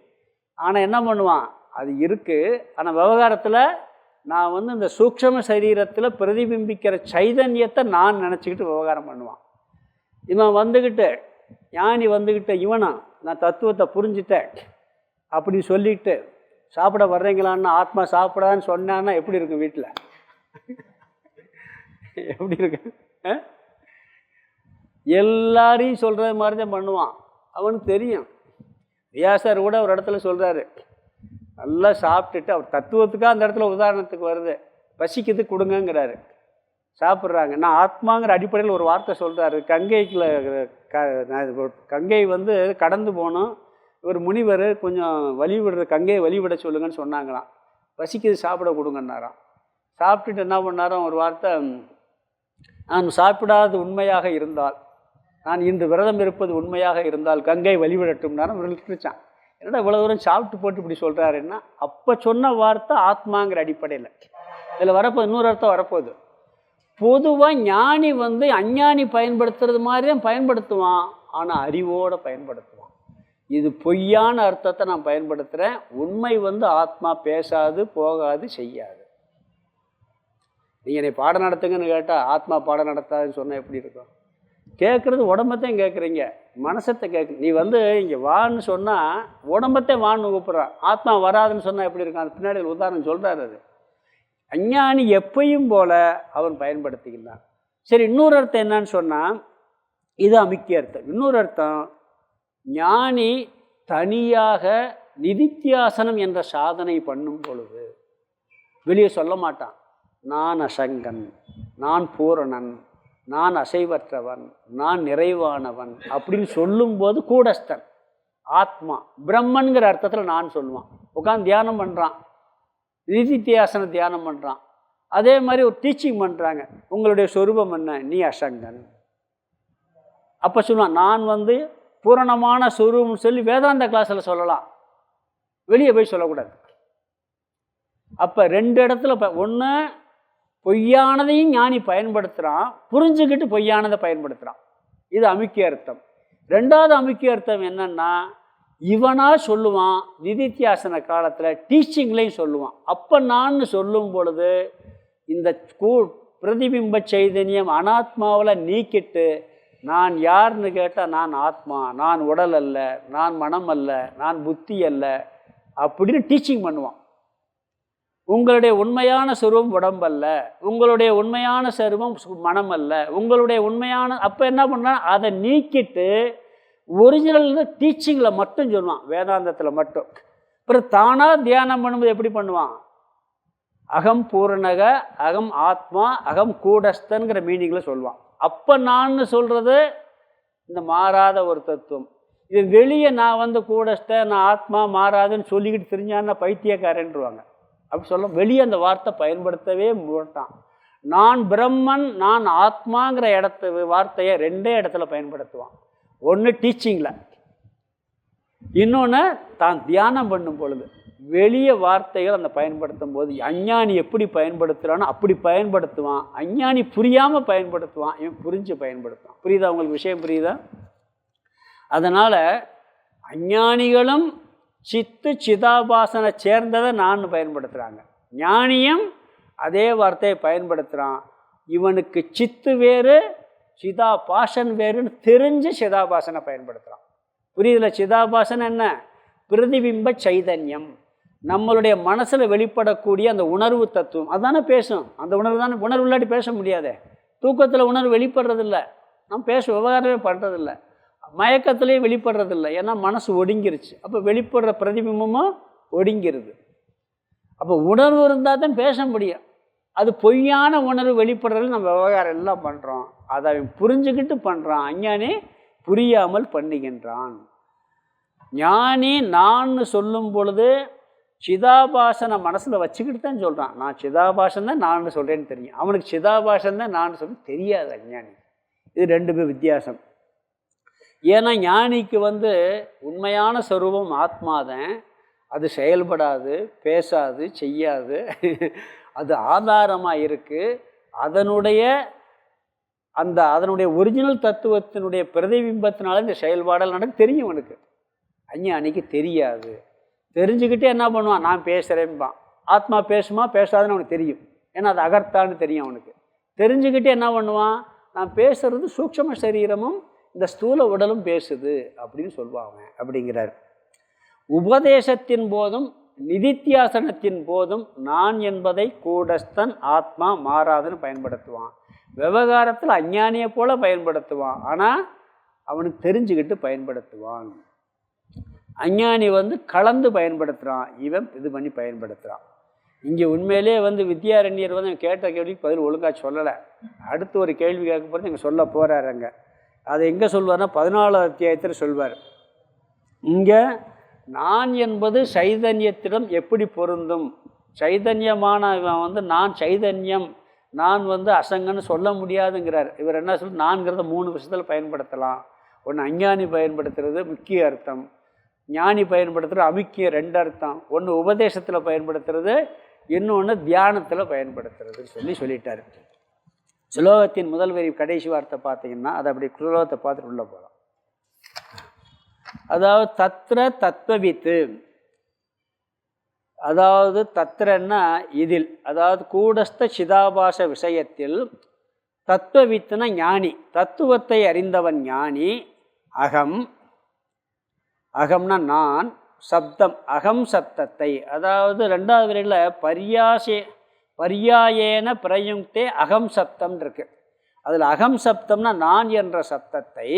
ஆனால் என்ன பண்ணுவான், அது இருக்குது, ஆனால் விவகாரத்தில் நான் இந்த சூக்ஷ்ம சரீரத்தில் பிரதிபிம்பிக்கிற சைதன்யத்தை நான் நினச்சிக்கிட்டு விவகாரம் பண்ணுவான். இவன் வந்துக்கிட்டு, ஞானி வந்துக்கிட்டு, இவனா நான் தத்துவத்தை புரிஞ்சுட்டேன் அப்படி சொல்லிட்டு சாப்பிட வர்றீங்களான்னு ஆத்மா சாப்பிடான்னு சொன்னான்னா எப்படி இருக்கும் வீட்டில்? எப்படி இருக்கு? எல்லாரையும் சொல்கிற மாதிரி தான் பண்ணுவான். அவனுக்கு தெரியும். வியாசர் கூட ஒரு இடத்துல சொல்கிறாரு, நல்லா சாப்பிட்டுட்டு, அவர் தத்துவத்துக்காக அந்த இடத்துல உதாரணத்துக்கு வருது, பசிக்குது கொடுங்கங்கிறாரு. சாப்பிட்றாங்க. நான் ஆத்மாங்கிற அடிப்படையில் ஒரு வார்த்தை சொல்கிறாரு. கங்கை கடந்து போனோம், ஒரு முனிவர் கொஞ்சம் வழிவிடுற கங்கையை வழிவிட சொல்லுங்கன்னு சொன்னாங்களாம். பசிக்குது சாப்பிட கொடுங்கன்னாராம். சாப்பிட்டுட்டு என்ன பண்ணாராம், ஒரு வார்த்தை, நான் சாப்பிடாது உண்மையாக இருந்தால், நான் இன்று விரதம் இருப்பது உண்மையாக இருந்தால் கங்கை வழிவிடட்டும்னாரும் விழிச்சான். என்னடா இவ்வளோ தூரம் சாப்பிட்டு போட்டு இப்படி சொல்கிறாருன்னா, அப்போ சொன்ன வார்த்தை ஆத்மாங்கிற அடிப்படையில். இதில் வரப்போது இன்னொரு அர்த்தம் வரப்போகுது. பொதுவாக ஞானி அஞ்ஞானி பயன்படுத்துறது மாதிரி தான் பயன்படுத்துவான், ஆனால் அறிவோடு பயன்படுத்துவான். இது பொய்யான அர்த்தத்தை நான் பயன்படுத்துகிறேன். உண்மை ஆத்மா பேசாது, போகாது, செய்யாது. நீங்கள் என்னை பாடம் நடத்துங்கன்னு கேட்டால் ஆத்மா பாடம் நடத்தாதுன்னு சொன்னால் எப்படி இருக்கும்? கேட்குறது உடம்பத்தையும் கேட்குறீங்க, மனசத்தை கேட்கு. நீ இங்கே வான்னு சொன்னால் உடம்பத்தை வான்னு கூப்பிட்றான். ஆத்மா வராதுன்னு சொன்னால் எப்படி இருக்கும்? அது பின்னாடி உதாரணம் சொல்கிறார். அது அஞ்ஞானி எப்பையும் போல அவன் பயன்படுத்திக்கின்றான். சரி, இன்னொரு அர்த்தம் என்னன்னு சொன்னால், இது அமுக்கிய அர்த்தம். இன்னொரு அர்த்தம், ஞானி தனியாக நிதித்தியாசனம் என்ற சாதனை பண்ணும் பொழுது வெளியே சொல்ல மாட்டான். நான் அசங்கன், நான் பூரணன், நான் அசைவற்றவன், நான் நிறைவானவன் அப்படின்னு சொல்லும்போது கூடஸ்தன், ஆத்மா பிரம்மன்கிற அர்த்தத்தில் நான் சொல்லுவான். உட்காந்து தியானம் பண்ணுறான், நிதித்தியாசன தியானம் பண்ணுறான். அதே மாதிரி ஒரு டீச்சிங் பண்ணுறாங்க, உங்களுடைய சொரூபம் என்ன, நீ அசங்கன். அப்போ சொல்லுவான், நான் பூரணமான சொரூபம்னு சொல்லி வேதாந்த கிளாஸில் சொல்லலாம், வெளியே போய் சொல்லக்கூடாது. அப்போ 2 இடத்துல ஒன்று பொய்யானதையும் ஞானி பயன்படுத்துகிறான், புரிஞ்சுக்கிட்டு பொய்யானதை பயன்படுத்துகிறான். இது அமுக்கிய அர்த்தம். 2வது அமுக்கிய அர்த்தம் என்னன்னா, இவனாக சொல்லுவான், நிதித்தியாசன காலத்தில் டீச்சிங்லேயும் சொல்லுவான். அப்போ நான் சொல்லும் பொழுது இந்த பிரதிபிம்ப சைதன்யம் அனாத்மாவில் நீக்கிட்டு, நான் யாருன்னு கேட்டால் நான் ஆத்மா, நான் உடல் அல்ல, நான் மனம் அல்ல, நான் புத்தி அல்ல அப்படின்னு டீச்சிங் பண்ணுவான். உங்களுடைய உண்மையான சொரூபம் உடம்பல்ல, உங்களுடைய உண்மையான சொரூபம் மனம் அல்ல, உங்களுடைய உண்மையான. அப்போ என்ன பண்ணால் அதை நீக்கிட்டு ஒரிஜினல் டீச்சிங்கில் மட்டும் சொல்லுவான், வேதாந்தத்தில் மட்டும். அப்புறம் தானாக தியானம் பண்ணும்போது எப்படி பண்ணுவான், அகம் பூரணக, அகம் ஆத்மா, அகம் கூடஸ்தன்கிற மீனிங்கில் சொல்லுவான். அப்போ நான் சொல்கிறது இந்த மாறாத ஒரு தத்துவம். இது வெளியே நான் கூடஸ்த, நான் ஆத்மா மாறாதுன்னு சொல்லிக்கிட்டு தெரிஞ்சான்னா பைத்தியக்காரன்றுவாங்க. அப்படி சொல்ல வெளியே அந்த வார்த்தை பயன்படுத்தவே மாட்டான். நான் பிரம்மன், நான் ஆத்மாங்கிற வார்த்தையை 2 இடத்துல பயன்படுத்துவான். ஒன்று டீச்சிங்கில், இன்னொன்று தான் தியானம் பண்ணும் பொழுது வெளிய வார்த்தைகள் அந்த பயன்படுத்தும் போது அஞ்ஞானி எப்படி பயன்படுத்துகிறானோ அப்படி பயன்படுத்துவான். அஞ்ஞானி புரியாமல் பயன்படுத்துவான், இவன் புரிஞ்சு பயன்படுத்துவான். புரியுதா உங்களுக்கு விஷயம்? புரியுதா? அதனால் அஞ்ஞானிகளும் சித்து சிதாபாசனை சேர்ந்ததை நான் பயன்படுத்துகிறாங்க, ஞானியும் அதே வார்த்தையை பயன்படுத்துகிறான். இவனுக்கு சித்து வேறு சிதாபாசன் வேறுன்னு தெரிஞ்சு சிதாபாசனை பயன்படுத்துகிறான். புரியுதுல? சிதாபாசன் என்ன? பிரதிபிம்ப சைதன்யம், நம்மளுடைய மனசில் வெளிப்படக்கூடிய அந்த உணர்வு தத்துவம். அதுதானே பேசும். அந்த உணர்வு தானே. உணர்வு இல்லாட்டி பேச முடியாதே. தூக்கத்தில் உணர்வு வெளிப்படுறதில்ல, நம்ம பேச விவகாரமே பண்ணுறதில்ல. மயக்கத்துலேயும் வெளிப்படுறதில்ல, ஏன்னா மனசு ஒடுங்கிருச்சு. அப்போ வெளிப்படுற பிரதிபிம்பமும் ஒடுங்கிருது. அப்போ உணர்வு இருந்தால் தான் பேச முடியும். அது பொய்யான உணர்வு வெளிப்படுறதுல நம்ம விவகாரம் எல்லாம் பண்ணுறோம். அதை அவன் புரிஞ்சுக்கிட்டு பண்ணுறான். அஞ்ஞானி புரியாமல் பண்ணுகின்றான். ஞானி நான் சொல்லும் பொழுது சிதாபாசனை மனசில் வச்சுக்கிட்டு தான் சொல்கிறான். நான் சிதாபாசன் தான் நான் சொல்கிறேன்னு தெரியும். அவனுக்கு சிதாபாசன் தான் நான் சொல்ல தெரியாது அஞ்ஞானி. இது ரெண்டு பேர் வித்தியாசம். ஏன்னா ஞானிக்கு உண்மையான ஸ்வரூபம் ஆத்மாதான். அது செயல்படாது, பேசாது, செய்யாது. அது ஆதாரமாக இருக்குது. அதனுடைய ஒரிஜினல் தத்துவத்தினுடைய பிரதிபிம்பத்தினால இந்த செயல்பாடல் நடக்க தெரியும் அவனுக்கு. அஞ்ஞானிக்கு தெரியாது. தெரிஞ்சுக்கிட்டே என்ன பண்ணுவான்? நான் பேசுகிறேன்பான். ஆத்மா பேசுமா பேசாதுன்னு அவனுக்கு தெரியும், ஏன்னா அது அகர்த்தான்னு தெரியும் அவனுக்கு. தெரிஞ்சுக்கிட்டே என்ன பண்ணுவான்? நான் பேசுகிறது சூக்ஷ்ம சரீரமும் இந்த ஸ்தூல உடலும் பேசுது அப்படின்னு சொல்லுவாங்க அப்படிங்கிறார். உபதேசத்தின் போதும் நிதித்தியாசனத்தின் போதும் நான் என்பதை கூடஸ்தன் ஆத்மா மாறாதுன்னு பயன்படுத்துவான். விவகாரத்தில் அஞ்ஞானியை போல பயன்படுத்துவான், ஆனால் அவனுக்கு தெரிஞ்சுக்கிட்டு பயன்படுத்துவான். அஞ்ஞானி கலந்து பயன்படுத்துகிறான், இவன் இது பண்ணி பயன்படுத்துகிறான். இங்கே உண்மையிலே வித்யாரண்யர் கேட்ட கேள்விக்கு பதில் ஒழுங்காக சொல்லலை. அடுத்து ஒரு கேள்வி கேட்க போகிறது இங்கே சொல்ல போகிறாருங்க. அதை எங்கே சொல்வார்னா 14ஆம் அத்தியாயத்தில் சொல்வார். இங்கே நான் என்பது சைதன்யத்திடம் எப்படி பொருந்தும்? சைதன்யமான இவன் நான் சைதன்யம், நான் அசங்கன்னு சொல்ல முடியாதுங்கிறார். இவர் என்ன சொல்ல, நான்கிறத 3 விஷயத்தில் பயன்படுத்தலாம். ஒன்று அஞ்ஞானி பயன்படுத்துறது முக்கிய அர்த்தம், ஞானி பயன்படுத்துகிறது அமுக்கிய 2 அர்த்தம், ஒன்று உபதேசத்தில் பயன்படுத்துறது, இன்னொன்று தியானத்தில் பயன்படுத்துறதுன்னு சொல்லிட்டார். ஸ்லோகத்தின் முதல் வரி கடைசி வார்த்தை பார்த்தீங்கன்னா அது அப்படி ஸ்லோகத்தை பார்த்துட்டு உள்ள போகலாம். அதாவது தத்ர தத்துவவித்து, அதாவது தத்ரன்னா இதில், அதாவது கூடஸ்த சிதாபாச விஷயத்தில், தத்துவவித்துனா ஞானி, தத்துவத்தை அறிந்தவன் ஞானி. அகம், அகம்னா நான், சப்தம் அகம் சப்தத்தை, அதாவது 2வது வரையில் பர்யாயேன பிரயுக்தே அகம் சப்தம் இருக்கு. அதில் அகம் சப்தம்னா நான் என்ற சப்தத்தை,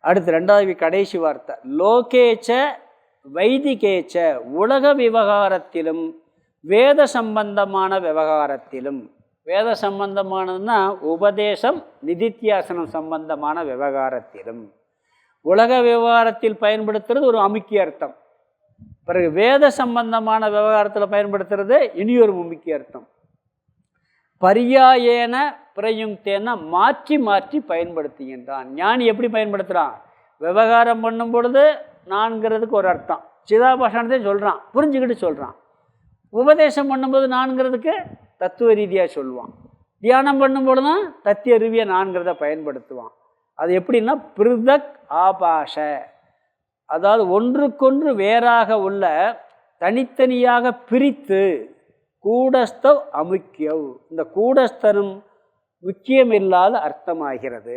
அடுத்து 2வது கடைசி வார்த்தை லோகேச்ச வைதிகேச்ச, உலக விவகாரத்திலும் வேத சம்பந்தமான விவகாரத்திலும், வேத சம்பந்தமானதுன்னா உபதேசம் நிதித்தியாசனம் சம்பந்தமான விவகாரத்திலும், உலக விவகாரத்தில் பயன்படுத்துறது ஒரு அமுக்கிய அர்த்தம், பிறகு வேத சம்பந்தமான விவகாரத்தில் பயன்படுத்துறது இனியொரு முக்கிய அர்த்தம். பர்யாயேன பிரயுக்தேன்னா மாற்றி மாற்றி பயன்படுத்துகின்றான். ஞானி எப்படி பயன்படுத்துகிறான்? விவகாரம் பண்ணும் பொழுது நான்கிறதுக்கு ஒரு அர்த்தம் சிதாபாஷணத்தை சொல்கிறான், புரிஞ்சுக்கிட்டு சொல்கிறான். உபதேசம் பண்ணும்போது நான்கிறதுக்கு தத்துவ ரீதியாக சொல்லுவான். தியானம் பண்ணும்பொழுது தான் தத்திய ரீதியாக நான்கிறத பயன்படுத்துவான். அது எப்படின்னா பிருதக் ஆபாஷ, அதாவது ஒன்றுக்கொன்று வேறாக உள்ள தனித்தனியாக பிரித்து, கூடஸ்தவ் அமுக்கியவ், இந்த கூடஸ்தனும் முக்கியமில்லாத அர்த்தமாகிறது.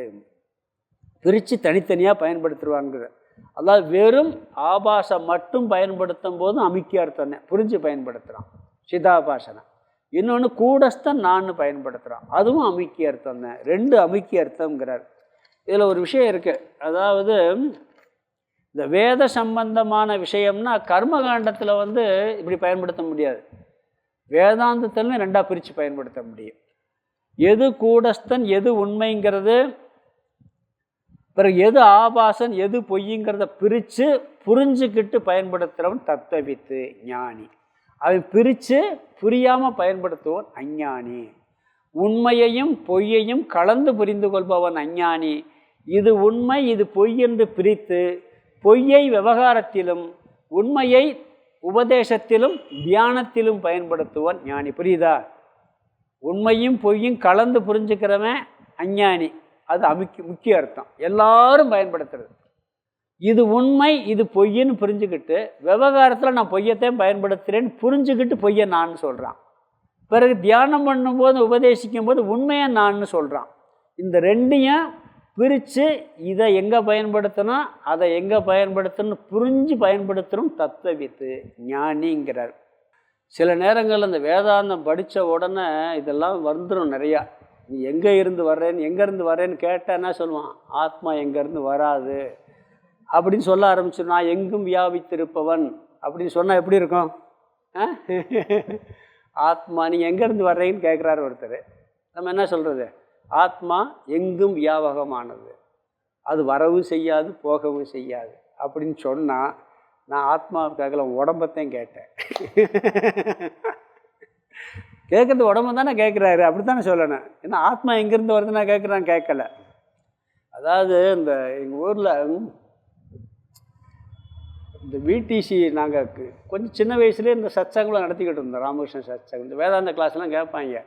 பிரித்து தனித்தனியாக பயன்படுத்துவாங்கிற, அதாவது வெறும் ஆபாசம் மட்டும் பயன்படுத்தும் போதும் அமுக்கிய அர்த்தம் தான், புரிஞ்சு பயன்படுத்துகிறான் சிதாபாசனை. இன்னொன்று கூடஸ்தன் நான் பயன்படுத்துகிறான், அதுவும் அமுக்கிய அர்த்தம் தான். 2 அமுக்கிய அர்த்தங்கிறார். இதில் ஒரு விஷயம் இருக்குது, அதாவது இந்த வேத சம்பந்தமான விஷயம்னா கர்மகாண்டத்தில் இப்படி பயன்படுத்த முடியாது. வேதாந்தத்தில் 2ஆக பிரித்து பயன்படுத்த முடியும். எது கூடஸ்தன் எது உண்மைங்கிறது, பிறகு எது ஆபாசன் எது பொய்ங்கிறத பிரித்து புரிஞ்சுக்கிட்டு பயன்படுத்துகிறவன் தத்துவவித்து ஞானி. அவன் பிரித்து புரியாமல் பயன்படுத்துவன் அஞ்ஞானி. உண்மையையும் பொய்யையும் கலந்து புரிந்து கொள்பவன் அஞ்ஞானி. இது உண்மை இது பொய் என்று பிரித்து பொய்யை விவகாரத்திலும் உண்மையை உபதேசத்திலும் தியானத்திலும் பயன்படுத்துவான் ஞானி. புரியுதா? உண்மையும் பொய்யும் கலந்து புரிஞ்சுக்கிறவன் அஞ்ஞானி. அது முக்கிய அர்த்தம். எல்லாரும் பயன்படுத்துறது. இது உண்மை இது பொய்ன்னு புரிஞ்சுக்கிட்டு விவகாரத்தில் நான் பொய்யத்தையும் பயன்படுத்துகிறேன்னு புரிஞ்சுக்கிட்டு பொய்யை நான் சொல்கிறான். பிறகு தியானம் பண்ணும்போது உபதேசிக்கும் போது உண்மையை நான் சொல்கிறான். இந்த ரெண்டையும் பிரித்து இதை எங்கே பயன்படுத்தணும் அதை எங்கே பயன்படுத்தணும் புரிஞ்சு பயன்படுத்தணும் தத்துவவித்து ஞானிங்கிறார். சில நேரங்களில் அந்த வேதாந்தம் படித்த உடனே இதெல்லாம் வந்துடும் நிறையா. நீ எங்கேருந்து வர்றேன்னு கேட்டால் என்ன சொல்லுவான்? ஆத்மா எங்கேருந்து வராது அப்படின்னு சொல்ல ஆரம்பிச்சு, நான் எங்கும் வியாபித்திருப்பவன் அப்படின்னு சொன்னால் எப்படி இருக்கும்? ஆத்மா நீங்கள் எங்கேருந்து வர்றீங்கன்னு கேட்குறாரு ஒருத்தர். நம்ம என்ன சொல்கிறது? ஆத்மா எங்கும் வியாபகமானது, அது வரவும் செய்யாது போகவும் செய்யாது அப்படின்னு சொன்னால் நான் ஆத்மாவுக்காக உடம்பத்தையும் கேட்டேன். கேட்குறது உடம்பு தானே கேட்குறாரு, அப்படி தானே சொல்லணும். ஏன்னா ஆத்மா எங்கேருந்து வருது நான் கேட்குறான்னு கேட்கல. அதாவது இந்த எங்கள் ஊரில் இந்த விடிசி நாங்கள் கொஞ்சம் சின்ன வயசுலேயே இந்த சத்சங்கெலாம் நடத்திக்கிட்டு இருந்தோம். ராமகிருஷ்ண சத்சங்கம், இந்த வேதாந்த கிளாஸ்லாம் கேட்பாங்க.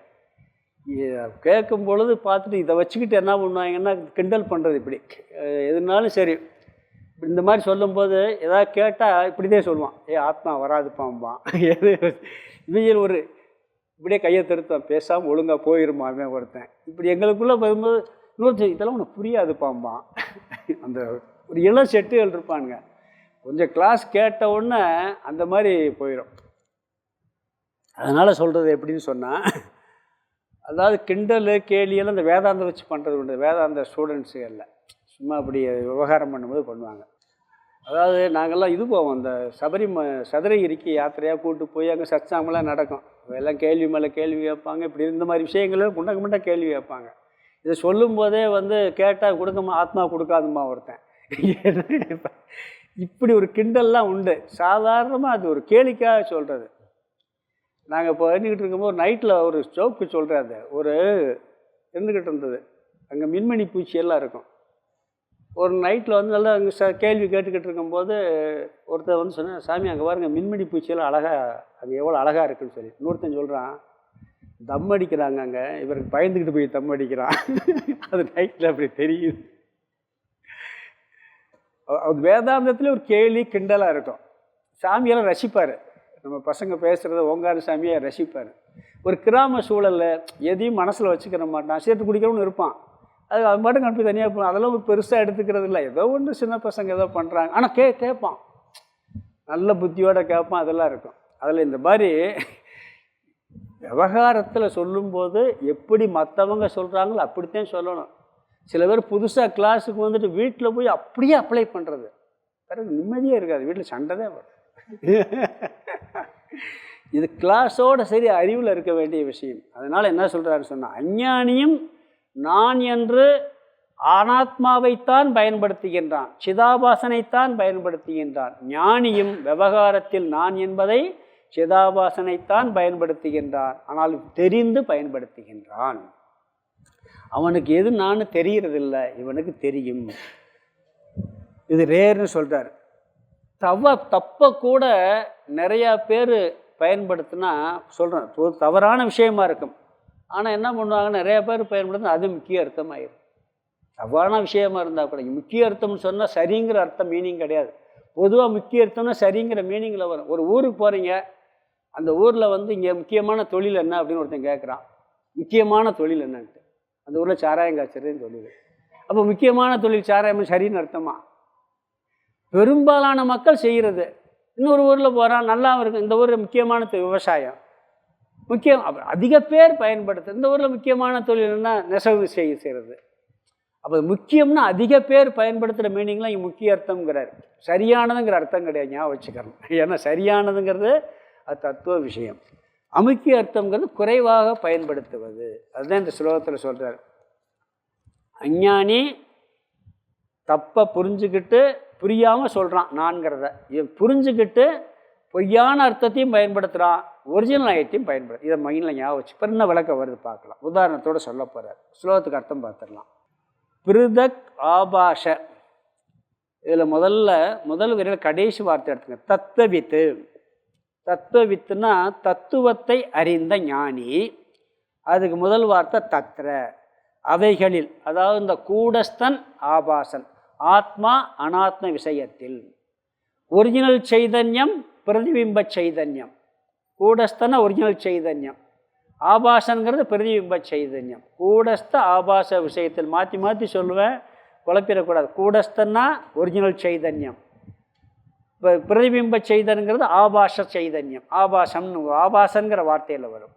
கேட்கும் பொழுது பார்த்துட்டு இதை வச்சுக்கிட்டு என்ன பண்ணுவாங்கன்னா கிண்டல் பண்ணுறது. இப்படி எதுனாலும் சரி இந்த மாதிரி சொல்லும்போது எதாவது கேட்டால் இப்படிதான் சொல்லுவான், ஆத்மா வராதுப்பாம்பான். எது இவங்க ஒரு இப்படியே கையை தடுத்தான், பேசாமல் ஒழுங்காக போயிருமாமே ஒருத்தன். இப்படி எங்களுக்குள்ளே போகும்போது இன்னொரு இதெல்லாம் உனக்கு புரியாதுப்பாம்பான். அந்த ஒரு இளம் செட்டுகள் இருப்பானுங்க. கொஞ்சம் கிளாஸ் கேட்ட உடனே அந்த மாதிரி போயிடும். அதனால் சொல்கிறது எப்படின்னு சொன்னால், அதாவது கிண்டல் கேலியெல்லாம் இந்த வேதாந்தம் வச்சு பண்ணுறது உண்டு. வேதாந்த ஸ்டூடெண்ட்ஸு எல்லாம் சும்மா அப்படி விவகாரம் பண்ணும்போது பண்ணுவாங்க. அதாவது நாங்கள்லாம் இது போவோம், இந்த சதுரகிரிக்கு யாத்திரையாக கூப்பிட்டு போய் அங்கே சத்சங்கம்லாம் நடக்கும். எல்லாம் கேள்வி மேலே கேள்வி கேட்பாங்க. இப்படி இந்த மாதிரி விஷயங்களும் குண்டக்க கேள்வி கேட்பாங்க. இதை சொல்லும் போதே கேட்டால் கொடுக்கமா, ஆத்மா கொடுக்காதுமா ஒருத்தன். இப்படி ஒரு கிண்டல்லாம் உண்டு. சாதாரணமாக அது ஒரு கேளிக்காக சொல்கிறது. நாங்கள் இப்போ இருந்துக்கிட்டு இருக்கும்போது நைட்டில் ஒரு ஜோக்கு சொல்கிறாரு. ஒரு இருந்துக்கிட்டு இருந்தது, அங்கே மின்மணி பூச்சியெல்லாம் இருக்கும். ஒரு நைட்டில் நல்லா அங்கே கேள்வி கேட்டுக்கிட்டு இருக்கும்போது ஒருத்தர் சொன்னேன், சாமி அங்கே பாருங்கள் மின்மணி பூச்சியெல்லாம் அழகாக, அது எவ்வளோ அழகாக இருக்குன்னு சொல்லி. இன்னொருத்தன் சொல்கிறான், தம் அடிக்கிறாங்க அங்கே, இவருக்கு பயந்துக்கிட்டு போய் தம் அடிக்கிறான். அது நைட்டில் அப்படி தெரியுது. அது வேதாந்தத்தில் ஒரு கேலி கிண்டலாக இருக்கும். சாமியெல்லாம் ரசிப்பார். நம்ம பசங்க பேசுகிறத ஓங்கார சாமியை ரசிப்பார். ஒரு கிராம சூழலில் எதையும் மனசில் வச்சுக்கிற மாட்டான். சேர்த்து குடிக்கிறவனு இருப்பான். அது பாட்டுக்கு அனுப்பி தனியாக போகணும். அதெல்லாம் ஒரு பெருசாக எடுத்துக்கிறது இல்லை. ஏதோ ஒன்று சின்ன பசங்க ஏதோ பண்ணுறாங்க, ஆனால் கேட்பான், நல்ல புத்தியோடு கேட்பான். அதெல்லாம் இருக்கும். அதில் இந்த மாதிரி விவகாரத்தில் சொல்லும்போது எப்படி மற்றவங்க சொல்கிறாங்களோ அப்படித்தான் சொல்லணும். சில பேர் புதுசாக கிளாஸுக்கு வீட்டில் போய் அப்படியே அப்ளை பண்ணுறது, பிறகு நிம்மதியே இருக்காது, வீட்டில் சண்டை தான் வரும். இது கிளாஸோடு சரி அறிவில் இருக்க வேண்டிய விஷயம். அதனால் என்ன சொல்கிறாருன்னு சொன்னால், அஞ்ஞானியும் நான் என்று அனாத்மாவைத்தான் பயன்படுத்துகின்றான், சிதாபாசனைத்தான் பயன்படுத்துகின்றான். ஞானியும் விவகாரத்தில் நான் என்பதை சிதாபாசனைத்தான் பயன்படுத்துகின்றான், ஆனால் தெரிந்து பயன்படுத்துகின்றான். அவனுக்கு எது நான் தெரியறதில்லை, இவனுக்கு தெரியும். இது ரேர்னு சொல்கிறார். தப்பை கூட நிறையா பேர் பயன்படுத்தினா சொல்கிறேன், தவறான விஷயமா இருக்கும். ஆனால் என்ன பண்ணுவாங்க, நிறையா பேர் பயன்படுத்தினா அது முக்கிய அர்த்தமாயிடும். தவறான விஷயமா இருந்தால் கூட முக்கிய அர்த்தம்னு சொன்னால் சரிங்கிற அர்த்தம் மீனிங் கிடையாது. பொதுவாக முக்கிய அர்த்தம்னா சரிங்கிற மீனிங்கில் வரும். ஒரு ஊருக்கு போகிறீங்க, அந்த ஊரில் இங்கே முக்கியமான தொழில் என்ன அப்படின்னு ஒருத்தன் கேட்குறான். முக்கியமான தொழில் என்னன்ட்டு, அந்த ஊரில் சாராயம் காய்ச்சறதுன்னு தொழில். அப்போ முக்கியமான தொழில் சாராயம் சரின்னு அர்த்தமா? பெரும்பாலான மக்கள் செய்கிறது. இன்னொரு ஊரில் போகிறான், நல்லா இருக்கும், இந்த ஊரில் முக்கியமான விவசாயம் முக்கியம், அதிக பேர் பயன்படுத்து. இந்த ஊரில் முக்கியமான தொழில்னா நெசவு செய்கிறது. அப்போ முக்கியம்னா அதிக பேர் பயன்படுத்துகிற மீனிங்லாம் இங்கே முக்கிய அர்த்தங்கிறார். சரியானதுங்கிற அர்த்தம் கிடையாது, ஞாபகம் வச்சுக்கிறோம். ஏன்னா சரியானதுங்கிறது அது தத்துவ விஷயம். அமுக்கிய அர்த்தங்கிறது குறைவாக பயன்படுத்துவது. அதுதான் இந்த ஸ்லோகத்தில் சொல்கிறார். அஞ்ஞானி தப்பை புரிஞ்சுக்கிட்டு புரியாமல் சொல்கிறான் நான்கிறத, இவன் புரிஞ்சுக்கிட்டு பொய்யான அர்த்தத்தையும் பயன்படுத்துகிறான், ஒரிஜினல் ஐயத்தையும் பயன்படுத்து. இதை மைண்டில் ஞாபகம் வச்சு இப்போ என்ன விளக்கம் வருது பார்க்கலாம். உதாரணத்தோடு சொல்ல போகிறார். ஸ்லோகத்துக்கு அர்த்தம் பார்த்துடலாம். பிருதக் ஆபாஷ. இதில் முதல் வரையில் கடைசி வார்த்தை எடுத்துங்க. தத்துவவித்து. தத்துவவித்துனா தத்துவத்தை அறிந்த ஞானி. அதுக்கு முதல் வார்த்தை தத்ர, அவைகளில், அதாவது இந்த கூடஸ்தன் ஆபாசன், ஆத்மா அனாத்ம விஷயத்தில். ஒரிஜினல் சைதன்யம் பிரதிபிம்ப சைதன்யம். கூடஸ்தன ஒரிஜினல் சைதன்யம், ஆபாசங்கிறது பிரதிபிம்ப சைதன்யம். கூடஸ்த ஆபாச விஷயத்தில் மாற்றி மாற்றி சொல்லுவேன், குழப்பிடக்கூடாது. கூடஸ்தன்னா ஒரிஜினல் சைதன்யம், இப்போ பிரதிபிம்ப சைதன்யங்கிறது ஆபாச சைதன்யம். ஆபாசம்னு ஆபாசங்கிற வார்த்தையில் வரும்.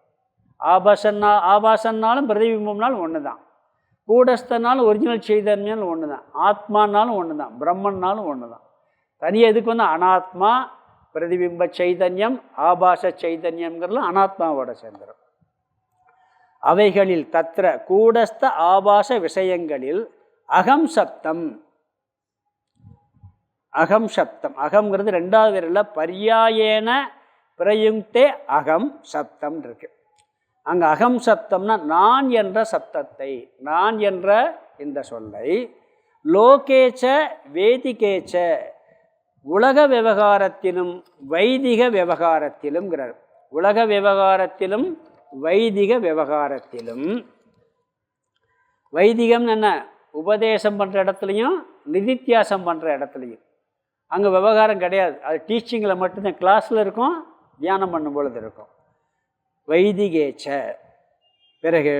ஆபாசன்னாலும் பிரதிபிம்பம்னாலும் ஒன்று தான். கூடஸ்தனாலும் ஒரிஜினல் சைதன்யம்னு ஒன்று தான். ஆத்மானாலும் ஒன்று தான். பிரம்மன்னாலும் ஒன்று தான். தனியாக எதுக்கு வந்து அனாத்மா, பிரதிபிம்ப சைதன்யம், ஆபாச சைதன்யங்கிறதுலாம் அனாத்மாவோட சேர்ந்துடும். அவைகளில் தத்ர கூடஸ்த ஆபாச விஷயங்களில் அகம் சப்தம். அகம் சப்தம், அகம்ங்கிறது ரெண்டாவது விரலில் பர்யாயேன பிரயுக்தே அகம் சப்தம் இருக்கு. அங்கே அகம் சப்தம்னா நான் என்ற சப்தத்தை, நான் என்ற இந்த சொல்லை லோகேச்ச வேதிகேச்ச, உலக விவகாரத்திலும் வைதிக விவகாரத்திலும்ங்கிறார். உலக விவகாரத்திலும் வைதிக விவகாரத்திலும். வைதிகம் என்ன? உபதேசம் பண்ணுற இடத்துலையும் நிதித்தியாசம் பண்ணுற இடத்துலையும். அங்கே விவகாரம் கிடையாது, அது டீச்சிங்கில் மட்டும்தான். கிளாஸில் இருக்கும், தியானம் பண்ணும் பொழுது இருக்கும். வைதிகேச்ச. பிறகு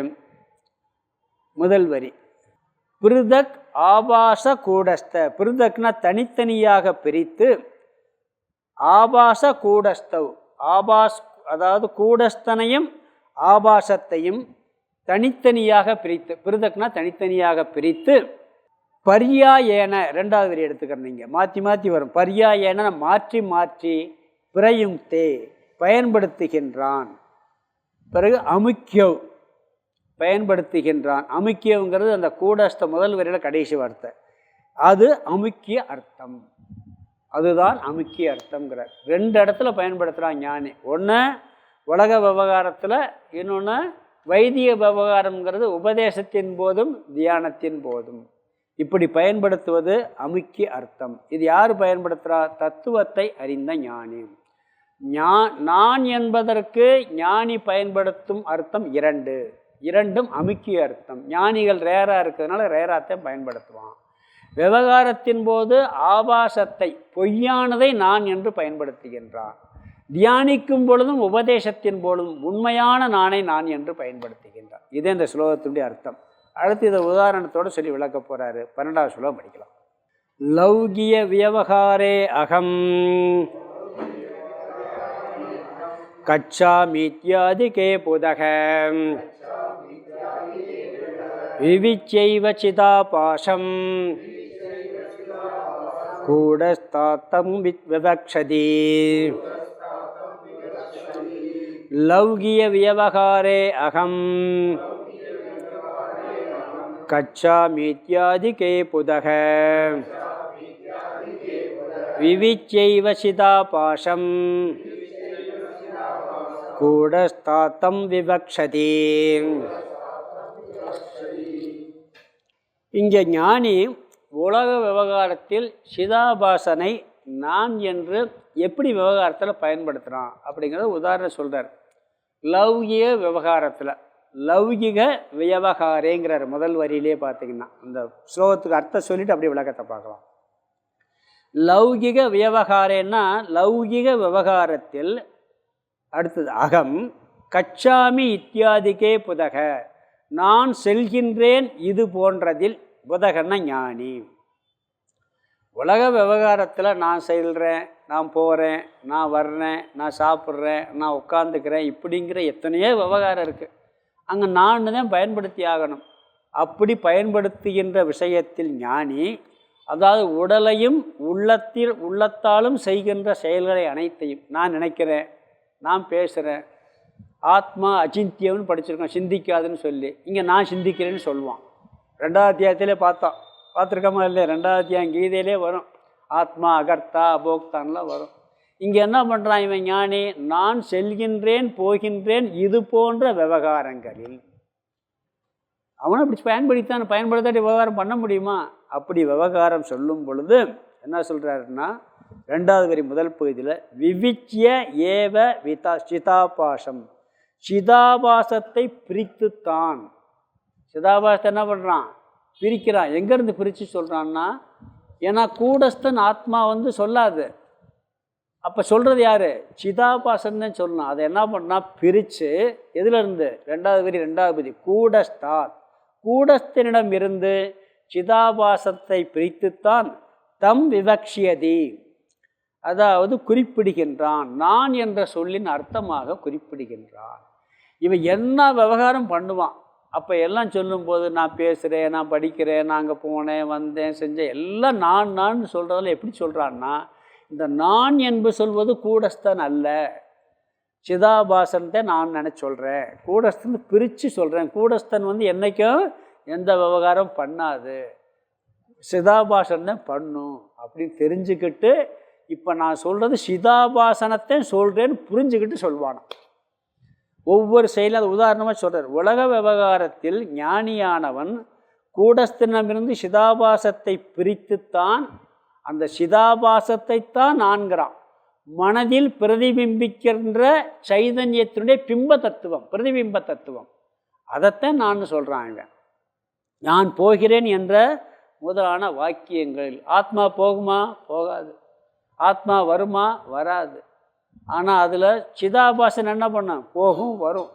முதல் வரி பிருதக் ஆபாச கூடஸ்த. பிருதக்னா தனித்தனியாக பிரித்து, ஆபாச கூடஸ்தவ், அதாவது கூடஸ்தனையும் ஆபாசத்தையும் தனித்தனியாக பிரித்து, பிருதக்னா தனித்தனியாக பிரித்து, பர்யாயேன ரெண்டாவது வரி எடுத்துக்கிறேன். நீங்கள் மாற்றி மாற்றி வரும். பர்யாயேன மாற்றி மாற்றி பிரயுக்தே பயன்படுத்துகின்றான். பிறகு அமுக்கியவ் பயன்படுத்துகின்றான். அமுக்கியங்கிறது அந்த கூடஸ்த முதல் வரியில் கடைசி வார்த்தை. அது அமுக்கிய அர்த்தம், அதுதான் அமுக்கிய அர்த்தங்கிறார். ரெண்டு இடத்துல பயன்படுத்துகிறான் ஞானி. ஒன்று உலக விவகாரத்தில், இன்னொன்று வைதிக விவகாரங்கிறது உபதேசத்தின் போதும் தியானத்தின் போதும். இப்படி பயன்படுத்துவது அமுக்கிய அர்த்தம். இது யார் பயன்படுத்துகிறா? தத்துவத்தை அறிந்த ஞானி. நான் என்பதற்கு ஞானி பயன்படுத்தும் அர்த்தம் இரண்டும் அமுக்கிய அர்த்தம். ஞானிகள் ரேராக இருக்கிறதுனால ரேராத்தையும் பயன்படுத்துவான். விவகாரத்தின் போது ஆபாசத்தை, பொய்யானதை நான் என்று பயன்படுத்துகின்றான். தியானிக்கும் பொழுதும் உபதேசத்தின் பொழுதும் உண்மையான நானை நான் என்று பயன்படுத்துகின்றான். இதே இந்த ஸ்லோகத்தினுடைய அர்த்தம். அடுத்து இதை உதாரணத்தோடு சொல்லி விளக்க போகிறாரு. 12வது ஸ்லோகம் படிக்கலாம். லௌகிய வியவகாரே அகம் கச்சாமீத்யாதிகே புதக விவிச்சைவ சிதாபாசம் கூடஸ்தாத்தம் விவக்ஷதி. லௌகிய வியவகாரே அகம் கச்சாமீத்யாதிகே புதக விவிச்சைவ சிதாபாசம் கூடஸ்தாத்தம் விவக்ஷதி. இங்கே ஞானி உலக விவகாரத்தில் சிதாபாசனை நான் என்று எப்படி விவகாரத்தில் பயன்படுத்துகிறான் அப்படிங்கிறத உதாரணம் சொல்கிறார். லௌகிக விவகாரத்தில், லௌகிக வியவகாரேங்கிறார் முதல் வரியிலே பார்த்தீங்கன்னா. அந்த ஸ்லோகத்துக்கு அர்த்தம் சொல்லிவிட்டு அப்படி விளக்கத்தை பார்க்கலாம். லௌகிக வியவகாரேன்னா லௌகிக விவகாரத்தில். அடுத்தது அகம் கச்சாமி இத்தியாதிக்கே புதக, நான் செல்கின்றேன் இது போன்றதில். புதகன்னா ஞானி. உலக விவகாரத்தில் நான் செல்கிறேன், நான் போகிறேன், நான் வர்றேன், நான் சாப்பிட்றேன், நான் உட்காந்துக்கிறேன், இப்படிங்கிற எத்தனையோ விவகாரம் இருக்குது. அங்கே நான் தான் பயன்படுத்தி ஆகணும். அப்படி பயன்படுத்துகின்ற விஷயத்தில் ஞானி, அதாவது உடலையும் உள்ளத்தாலும் செய்கின்ற செயல்களை அனைத்தையும், நான் நினைக்கிறேன், நான் பேசுகிறேன், ஆத்மா அச்சிந்தியம்னு படிச்சிருக்கோம், சிந்திக்காதுன்னு சொல்லி. இங்கே நான் சிந்திக்கிறேன்னு சொல்லுவான். 2வது அத்தியாயத்திலே பார்த்துருக்கோமா இல்லையா? 2வது அத்தியாயம் கீதையிலே வரும். ஆத்மா அகர்த்தா அபோக்தான்லாம் வரும். இங்கே என்ன பண்ணுறான் இவன் ஞானி? நான் செல்கின்றேன் போகின்றேன் இது போன்ற விவகாரங்களில். அவனும் அப்படி பயன்படுத்தாட்டி விவகாரம் பண்ண முடியுமா? அப்படி விவகாரம் சொல்லும் பொழுது என்ன சொல்கிறாருன்னா, 2வது வரி முதல் பகுதியில் விவிச்சிய ஏவ சிதாபாசம், சிதாபாசத்தை பிரித்துத்தான். சிதாபாசத்தை என்ன பண்ணுறான்? பிரிக்கிறான். எங்கேருந்து பிரித்து சொல்கிறான்னா, ஏன்னா கூடஸ்தன் ஆத்மா சொல்லாது. அப்போ சொல்கிறது யார்? சிதாபாசன் தான் சொல்லணும். அதை என்ன பண்ணால் பிரித்து எதுலேருந்து? 2வது வரி 2வது பதி கூடஸ்தாத், கூடஸ்தனிடம் இருந்து சிதாபாசத்தை பிரித்துத்தான் தம் விவக்ஷியதி, அதாவது குறிப்பிடுகின்றான். நான் என்ற சொல்லின் அர்த்தமாக குறிப்பிடுகின்றான். இவன் என்ன விவகாரம் பண்ணுவான். அப்போ எல்லாம் சொல்லும்போது நான் பேசுகிறேன், நான் படிக்கிறேன், நான் அங்கே போனேன், வந்தேன், செஞ்சேன், எல்லாம் நான் சொல்கிறதில் எப்படி சொல்கிறான்னா, இந்த நான் என்பது சொல்வது கூடஸ்தன் அல்ல, சிதாபாசன் தான் நான் நினச்சி சொல்கிறேன். கூடஸ்தன் பிரித்து சொல்கிறேன். கூடஸ்தன் என்றைக்கும் எந்த விவகாரம் பண்ணாது, சிதாபாசன் தான் பண்ணும் அப்படின்னு தெரிஞ்சுக்கிட்டு, இப்போ நான் சொல்கிறது சிதாபாசனத்தை சொல்கிறேன்னு புரிஞ்சுக்கிட்டு சொல்வானான். ஒவ்வொரு செயலும் அது உதாரணமாக சொல்கிறார். உலக விவகாரத்தில் ஞானியானவன் கூடஸ்தனிடமிருந்து சிதாபாசத்தை பிரித்துத்தான் அந்த சிதாபாசத்தைத்தான் நான்கிறான். மனதில் பிரதிபிம்பிக்கின்ற சைதன்யத்தினுடைய பிம்ப தத்துவம், பிரதிபிம்ப தத்துவம், அதைத்தான் நான் சொல்கிறாங்க. நான் போகிறேன் என்ற முதலான வாக்கியங்களில் ஆத்மா போகுமா? போகாது. ஆத்மா வருமா? வராது. ஆனால் அதில் சிதாபாசன் என்ன பண்ண? போகும், வரும்.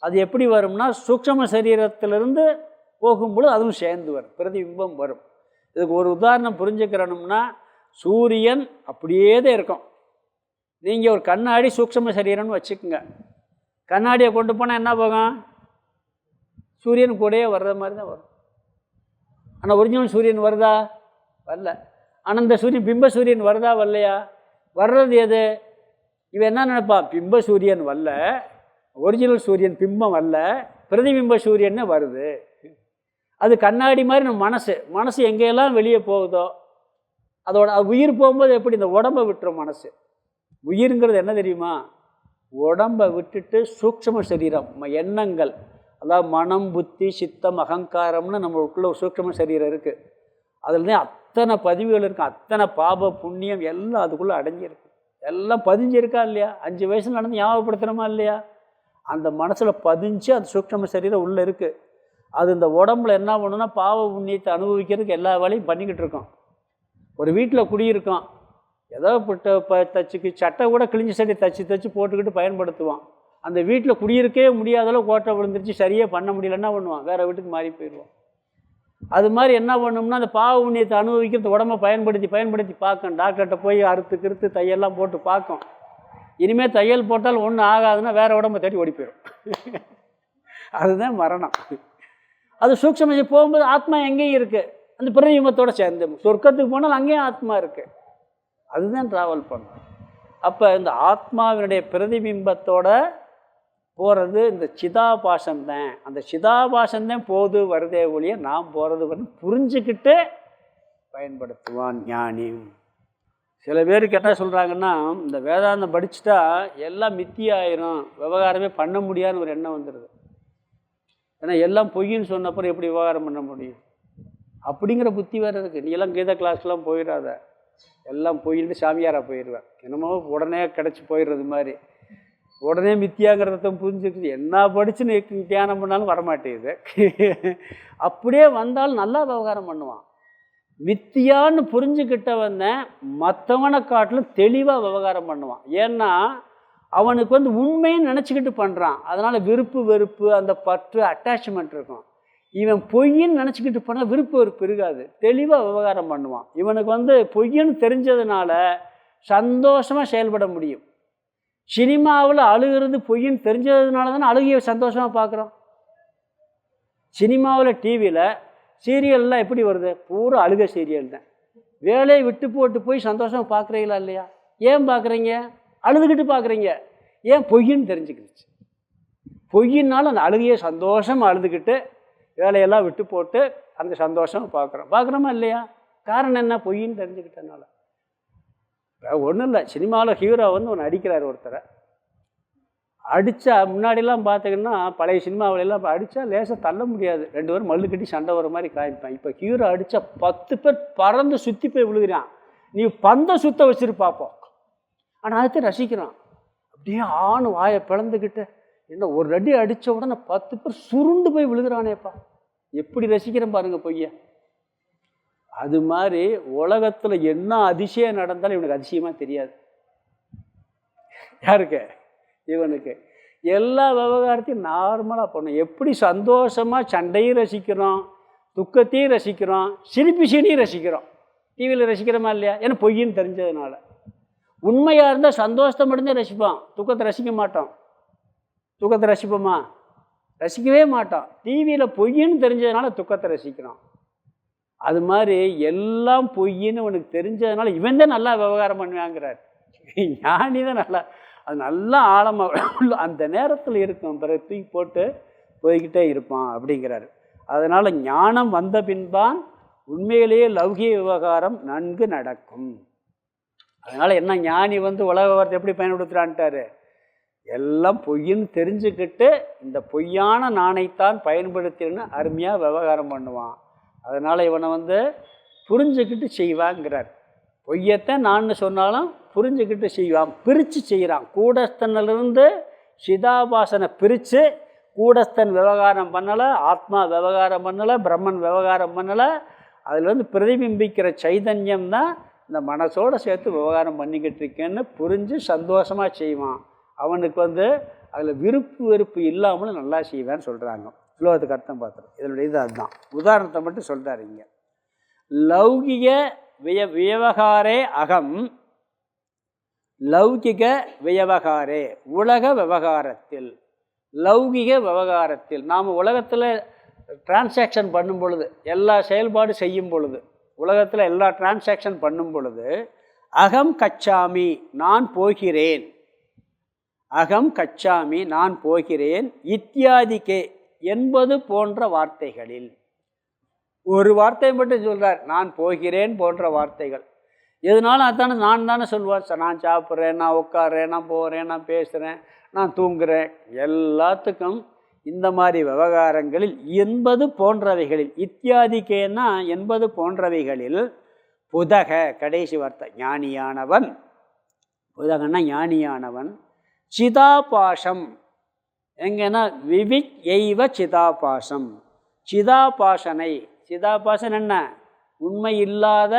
அது எப்படி வரும்னா, சூக்ஷ்ம சரீரத்திலிருந்து போகும்பொழுது அதுவும் சேர்ந்து வரும், பிரதிபிம்பம் வரும். இதுக்கு ஒரு உதாரணம் புரிஞ்சுக்கிறணும்னா, சூரியன் அப்படியே தான் இருக்கும். நீங்கள் ஒரு கண்ணாடி சூக்ஷ்ம சரீரம்னு வச்சுக்கோங்க. கண்ணாடியை கொண்டு போனால் என்ன போகும்? சூரியன் கூடயே வர்ற மாதிரி தான் வரும். ஆனால் ஒரிஜினல் சூரியன் வருதா? வரல. ஆனால் இந்த சூரியன் பிம்ப சூரியன் வருதா? வரலையா? வர்றது எது? இவன் என்ன நினைப்பான்? பிம்ப சூரியன் வரல, ஒரிஜினல் சூரியன் பிம்பம் வரல, பிரதிபிம்ப சூரியன்னு வருது. அது கண்ணாடி மாதிரி நம்ம மனசு எங்கெல்லாம் வெளியே போகுதோ, அதோட உயிர் போகும்போது எப்படி இந்த உடம்பை விட்டுரும் மனசு. உயிர்ங்கிறது என்ன தெரியுமா? உடம்பை விட்டுட்டு சூக்ஷ்ம சரீரம், எண்ணங்கள், அதாவது மனம், புத்தி, சித்தம், அகங்காரம்னு நம்மளுக்குள்ள ஒரு சூக்ஷ்ம சரீரம் இருக்குது. அதில் தான் அத்தனை பதிவுகள் இருக்குது. அத்தனை பாப புண்ணியம் எல்லாம் அதுக்குள்ளே அடங்கியிருக்கு. எல்லாம் பதிஞ்சிருக்கா இல்லையா? 5 வயசில் நடந்து ஞாபகப்படுத்துகிறோமா இல்லையா? அந்த மனசில் பதிஞ்சு அந்த சூக்ஷ்ம சரீரம் உள்ளே இருக்குது. அது இந்த உடம்புல என்ன பண்ணுன்னா, பாவ புண்ணியத்தை அனுபவிக்கிறதுக்கு எல்லா வேலையும் பண்ணிக்கிட்டு இருக்கோம். ஒரு வீட்டில் குடியிருக்கோம், ஏதோ தச்சுக்கு சட்டை கூட கிழிஞ்ச சட்டை தச்சு போட்டுக்கிட்டு பயன்படுத்துவான். அந்த வீட்டில் குடியிருக்கவே முடியாதளவு கோட்டை விழுந்துருச்சு, சரியாக பண்ண முடியல, என்ன பண்ணுவான்? வேறு வீட்டுக்கு மாறி போயிடுவான். அது மாதிரி என்ன பண்ணோம்னா, அந்த பாவ புண்ணியத்தை அனுபவிக்கிறது உடம்பை பயன்படுத்தி பார்க்கும். டாக்டர்கிட்ட போய் அறுத்து தையெல்லாம் போட்டு பார்க்கும். இனிமேல் தையல் போட்டால் ஒன்றும் ஆகாதுன்னா வேறு உடம்பை தேடி ஓடி போயிடும். அதுதான் மரணம். அது சூக்ஷ்ம போகும்போது ஆத்மா எங்கேயும் இருக்குது, அந்த பிரதிபிம்பத்தோடு சேர்ந்து. சொர்க்கத்துக்கு போனால் அங்கேயும் ஆத்மா இருக்குது. அதுதான் ட்ராவல் பண்ணும். அப்போ இந்த ஆத்மாவினுடைய பிரதிபிம்பத்தோட போகிறது இந்த சிதாபாசம் தான். அந்த சிதாபாசம் தான் போது வருதே ஒழிய நாம் போகிறது புரிஞ்சுக்கிட்டு பயன்படுத்துவான் ஞானி. சில பேருக்கு என்ன சொல்கிறாங்கன்னா, இந்த வேதாந்தம் படிச்சுட்டா எல்லாம் மித்தியாயிரும், விவகாரமே பண்ண முடியாதுன்னு ஒரு எண்ணம் வந்துடுது. ஏன்னா எல்லாம் பொய்ன்னு சொன்னப்பறம் எப்படி விவகாரம் பண்ண முடியும் அப்படிங்கிற புத்தி வேறு இருக்குது. நீ எல்லாம் கீதா கிளாஸ்க்கெலாம் போயிடாத, எல்லாம் பொய்ன்னு சாமியாராக போயிடுவேன். என்னமோ உடனே கிடச்சி போயிடுறது மாதிரி. உடனே மித்தியாங்கிறத புரிஞ்சுக்கிது. என்ன படிச்சுன்னு தியானம் பண்ணாலும் வரமாட்டேங்குது. அப்படியே வந்தாலும் நல்லா விவகாரம் பண்ணுவான். மித்தியான்னு புரிஞ்சுக்கிட்டவன் மற்றவனை காட்டிலும் தெளிவாக விவகாரம் பண்ணுவான். ஏன்னா அவனுக்கு உண்மைன்னு நினச்சிக்கிட்டு பண்ணுறான். அதனால் விருப்பு வெறுப்பு, அந்த பற்று, அட்டாச்மெண்ட் இருக்கும். இவன் பொய்ன்னு நினச்சிக்கிட்டு போனால் விருப்பு வெறுப்பு இருக்காது, தெளிவாக விவகாரம் பண்ணுவான். இவனுக்கு பொய்ன்னு தெரிஞ்சதுனால சந்தோஷமாக செயல்பட முடியும். சினிமாவில் அழுகிறது பொய்ன்னு தெரிஞ்சதுனால தானே அழுகிய சந்தோஷமாக பார்க்குறோம். சினிமாவில், டிவியில், சீரியல்லாம் எப்படி வருது? பூரா அழுக சீரியல் தான். வேலையை விட்டு போட்டு போய் சந்தோஷமாக பார்க்குறீங்களா இல்லையா? ஏன் பார்க்குறீங்க? அழுதுகிட்டு பார்க்குறீங்க. ஏன்? பொய்ன்னு தெரிஞ்சுக்கிடுச்சு. பொய்யினாலும் அந்த அழுகையை சந்தோஷமாக அழுதுகிட்டு வேலையெல்லாம் விட்டு போட்டு அந்த சந்தோஷமாக பார்க்குறோமா இல்லையா? காரணம் என்ன? பொய்ன்னு தெரிஞ்சுக்கிட்டனால. ஒன்றும் இல்லை, சினிமாவில் ஹீரோ ஒன்று அடிக்கிறார் ஒருத்தரை. அடித்தா முன்னாடிலாம் பார்த்திங்கன்னா பழைய சினிமாவிலெல்லாம் அடித்தா லேசாக தள்ள முடியாது, 2 பேரும் மல்லு கட்டி சண்டை வர மாதிரி காமிப்பேன். இப்போ ஹீரோ அடித்தா 10 பேர் பறந்து சுற்றி போய் விழுகிறான். நீ பந்தை சுத்த வச்சுரு பார்ப்போம். ஆனால் அதுக்கு ரசிக்கிறான். அப்படியே ஆணு வாயை பிளந்துக்கிட்டு என்ன ஒரு அடி அடித்த உடனே 10 பேர் சுருண்டு போய் விழுகிறானேப்பா, எப்படி ரசிக்கிறேன் பாருங்க பொய்ய. அது மாதிரி உலகத்தில் என்ன அதிசயம் நடந்தாலும் இவனுக்கு அதிசயமாக தெரியாது. யாருக்கு? இவனுக்கு. எல்லா விவகாரத்தையும் நார்மலாக பண்ணணும். எப்படி சந்தோஷமாக சண்டையும் ரசிக்கிறோம், துக்கத்தையும் ரசிக்கிறோம், சிரிப்பிசையும் ரசிக்கிறோம். டிவியில் ரசிக்கிறோமா இல்லையா? ஏன்னா பொய்ன்னு தெரிஞ்சதுனால. உண்மையாக இருந்தால் சந்தோஷத்தை மட்டும்தான் ரசிப்போம், துக்கத்தை ரசிக்க மாட்டோம். துக்கத்தை ரசிப்போமா? ரசிக்கவே மாட்டோம். டிவியில் பொய்ன்னு தெரிஞ்சதுனால துக்கத்தை ரசிக்கிறோம். அது மாதிரி எல்லாம் பொய்ன்னு உனக்கு தெரிஞ்சதுனால இவன் தான் நல்லா விவகாரம் பண்ணுவாங்கிறார். ஞானி தான் நல்லா, அது நல்லா ஆழமாக அந்த நேரத்தில் இருக்கும், பிறகு தூக்கி போட்டு போய்கிட்டே இருப்பான் அப்படிங்கிறாரு. அதனால் ஞானம் வந்த பின்தான் உண்மையிலேயே லௌகிக விவகாரம் நன்கு நடக்கும். அதனால் என்ன, ஞானி உலக விவகாரத்தை எப்படி பயன்படுத்துகிறான்ட்டாரு, எல்லாம் பொய்ன்னு தெரிஞ்சுக்கிட்டு இந்த பொய்யான நாணைத்தான் பயன்படுத்தின்னு அருமையாக விவகாரம் பண்ணுவான். அதனால் இவனை புரிஞ்சுக்கிட்டு செய்வாங்கிறார். பொய்யத்தான் நான் சொன்னாலும் புரிஞ்சுக்கிட்டு செய்வான், பிரித்து செய்கிறான். கூடஸ்தனிலிருந்து சிதாபாசனை பிரித்து, கூடஸ்தன் விவகாரம் பண்ணலை, ஆத்மா விவகாரம் பண்ணலை, பிரம்மன் விவகாரம் பண்ணலை. அதுலேருந்து பிரதிபிம்பிக்கிற சைதன்யம் தான் இந்த மனசோடு சேர்த்து விவகாரம் பண்ணிக்கிட்டு இருக்கேன்னு புரிஞ்சு சந்தோஷமாக செய்வான். அவனுக்கு அதில் விருப்பு வெறுப்பு இல்லாமலும் நல்லா செய்வான்னு சொல்கிறாங்க. ஸ்லோகத்துக்கு அர்த்தம் பார்த்துரும். இதனுடைய இது அதுதான். உதாரணத்தை மட்டும் சொல்கிறார் இங்கே. லௌகிக வியவகாரே அகம், லௌகிக வியவகாரே உலக விவகாரத்தில், லௌகிக விவகாரத்தில் நாம் உலகத்தில் டிரான்சாக்ஷன் பண்ணும் பொழுது, எல்லா செயல்பாடு செய்யும் பொழுது, உலகத்தில் எல்லா டிரான்சாக்ஷன் பண்ணும் பொழுது அகம் கச்சாமி நான் போகிறேன், அகம் கச்சாமி நான் போகிறேன், இத்தியாதிக்கே என்பது போன்ற வார்த்தைகளில், ஒரு வார்த்தை மட்டும் சொல்கிறார், நான் போகிறேன் போன்ற வார்த்தைகள். எதுனாலும் அதுதானே நான் தானே சொல்லுவார். நான் சாப்பிட்றேன், நான் உட்காடுறேன், நான் போகிறேன், நான் பேசுகிறேன், நான் தூங்குறேன், எல்லாத்துக்கும் இந்த மாதிரி விவகாரங்களில் என்பது போன்றவைகளில், இத்தியாதிக்கேன்னா என்பது போன்றவைகளில், புதக கடைசி வார்த்தை ஞானியானவன், புதகன்னா ஞானியானவன், சிதாபாசம் எங்கன்னா விவிக் எய்வ சிதாபாசம், சிதாபாசனை, சிதாபாசன் என்ன, உண்மை இல்லாத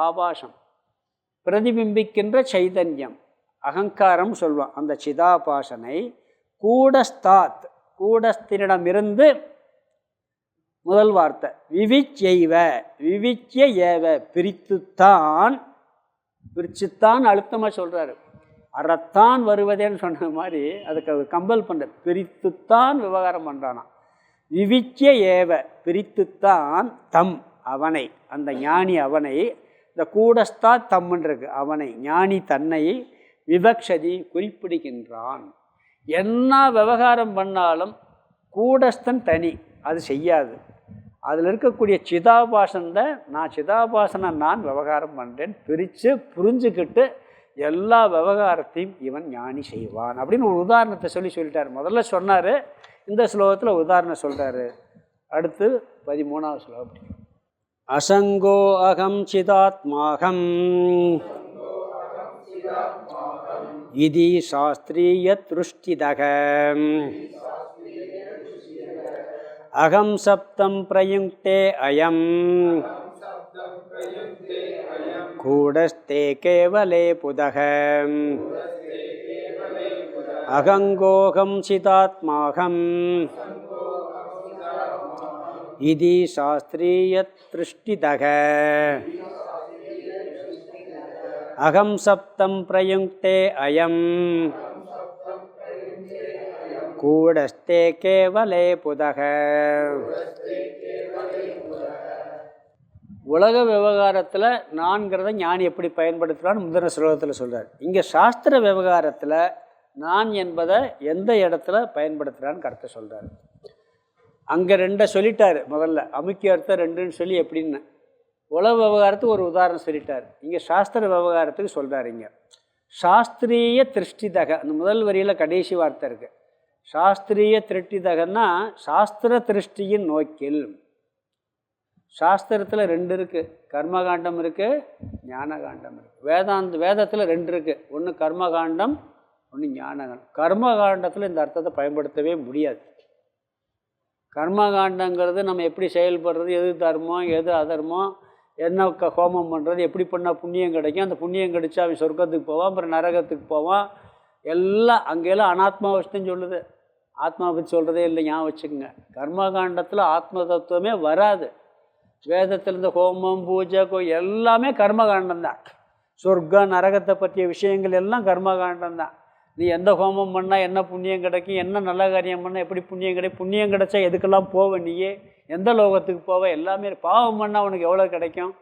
ஆபாசம், பிரதிபிம்பிக்கின்ற சைதன்யம், அகங்காரம் சொல்வான். அந்த சிதாபாசனை கூடஸ்தாத், கூடஸ்தினிடமிருந்து, முதல் வார்த்தை விவிச்செய்வ, விவிச்சிய ஏவ பிரித்துத்தான், பிரிச்சுத்தான் அழுத்தமாக சொல்கிறாரு. அறத்தான் வருவதேன்னு சொன்ன மாதிரி அதுக்கு அவர் கம்பல் பண்ணுற, பிரித்துத்தான் விவகாரம் பண்ணுறானா. விவிச்சிய ஏவ பிரித்துத்தான் தம் அவனை, அந்த ஞானி அவனை, இந்த கூடஸ்தா தம்முன்றிருக்கு அவனை, ஞானி தன்னை விவக்ஷதி குறிப்பிடுகின்றான். என்ன விவகாரம் பண்ணாலும் கூடஸ்தன் தனி, அது செய்யாது. அதில் இருக்கக்கூடிய சிதாபாசனை, நான் சிதாபாசனை நான் விவகாரம் பண்ணுறேன் பிரித்து புரிஞ்சுக்கிட்டு எல்லா விவகாரத்தையும் இவன் ஞானி செய்வான் அப்படின்னு ஒரு உதாரணத்தை சொல்லிட்டார். முதல்ல சொன்னார், இந்த ஸ்லோகத்தில் உதாரணம் சொல்கிறாரு. அடுத்து 13வது ஸ்லோகம். அசங்கோ அகம் சிதாத்மாகம் இதி சாஸ்திரிய திருஷ்டிதக அகம் சப்தம் பிரயுங்க்தே அயம் கூடஸ்தே கேவலே புதக அகங்கோகம் சிதாத்மாகம் இதி சாஸ்திரிய திருஷ்டிதக அகம் சப்தம் பிரயுங்க்தே அயம் கூடஸ்தே கேவலே புதக. உலக விவகாரத்தில் நான்கிறத ஞானி எப்படி பயன்படுத்துகிறான்னு முதன ஸ்லோகத்தில் சொல்கிறார். இங்கே சாஸ்திர விவகாரத்தில் நான் என்பதை எந்த இடத்துல பயன்படுத்துகிறான்னு கருத்தை சொல்கிறார். அங்கே 2 சொல்லிட்டார். முதல்ல அமுக்கிய அர்த்தம் 2ன்னு சொல்லி எப்படின்னு உலக விவகாரத்துக்கு ஒரு உதாரணம் சொல்லிட்டார். இங்கே சாஸ்திர விவகாரத்துக்கு சொல்கிறார். இங்கே சாஸ்திரிய திருஷ்டிதக, அந்த முதல் வரியில் கடைசி வார்த்தை இருக்குது. சாஸ்திரிய திருஷ்டிதகன்னா சாஸ்திர திருஷ்டியின் நோக்கில். சாஸ்திரத்தில் 2 இருக்குது, கர்மகாண்டம் இருக்குது, ஞானகாண்டம் இருக்குது. வேதத்தில் 2 இருக்குது, ஒன்று கர்மகாண்டம், ஒன்று ஞானகாண்டம். கர்மகாண்டத்தில் இந்த அர்த்தத்தை பயன்படுத்தவே முடியாது. கர்மகாண்டங்கிறது நம்ம எப்படி செயல்படுறது, எது தர்மம் எது அதர்மம், என்ன ஹோமம் பண்ணுறது, எப்படி பண்ணால் புண்ணியம் கிடைக்கும், அந்த புண்ணியம் கிடைச்சா அவன் சொர்க்கத்துக்கு போவான், அப்புறம் நரகத்துக்கு போவான், எல்லாம் அங்கெல்லாம் அனாத்மா வச்சுதான் சொல்லுது. ஆத்மா பற்றி சொல்கிறதே இல்லை, ஞாபகம் வச்சுக்கோங்க. கர்மகாண்டத்தில் ஆத்ம தத்துவமே வராது. வேதத்தில் இந்த ஹோமம் பூஜை எல்லாமே கர்மகாண்டம் தான். சொர்க்கம் நரகத்தை பற்றிய விஷயங்கள் எல்லாம் கர்மகாண்டம் தான். நீ எந்த ஹோமம் பண்ணால் என்ன புண்ணியம் கிடைக்கும், என்ன நல்ல காரியம் பண்ணால் எப்படி புண்ணியம் கிடைக்கும், புண்ணியம் கிடைச்சா எதுக்கெல்லாம் போவ, நீயே எந்த லோகத்துக்கு போவ, எல்லாமே பாவம் பண்ணால் உனக்கு எவ்வளோ கிடைக்கும்,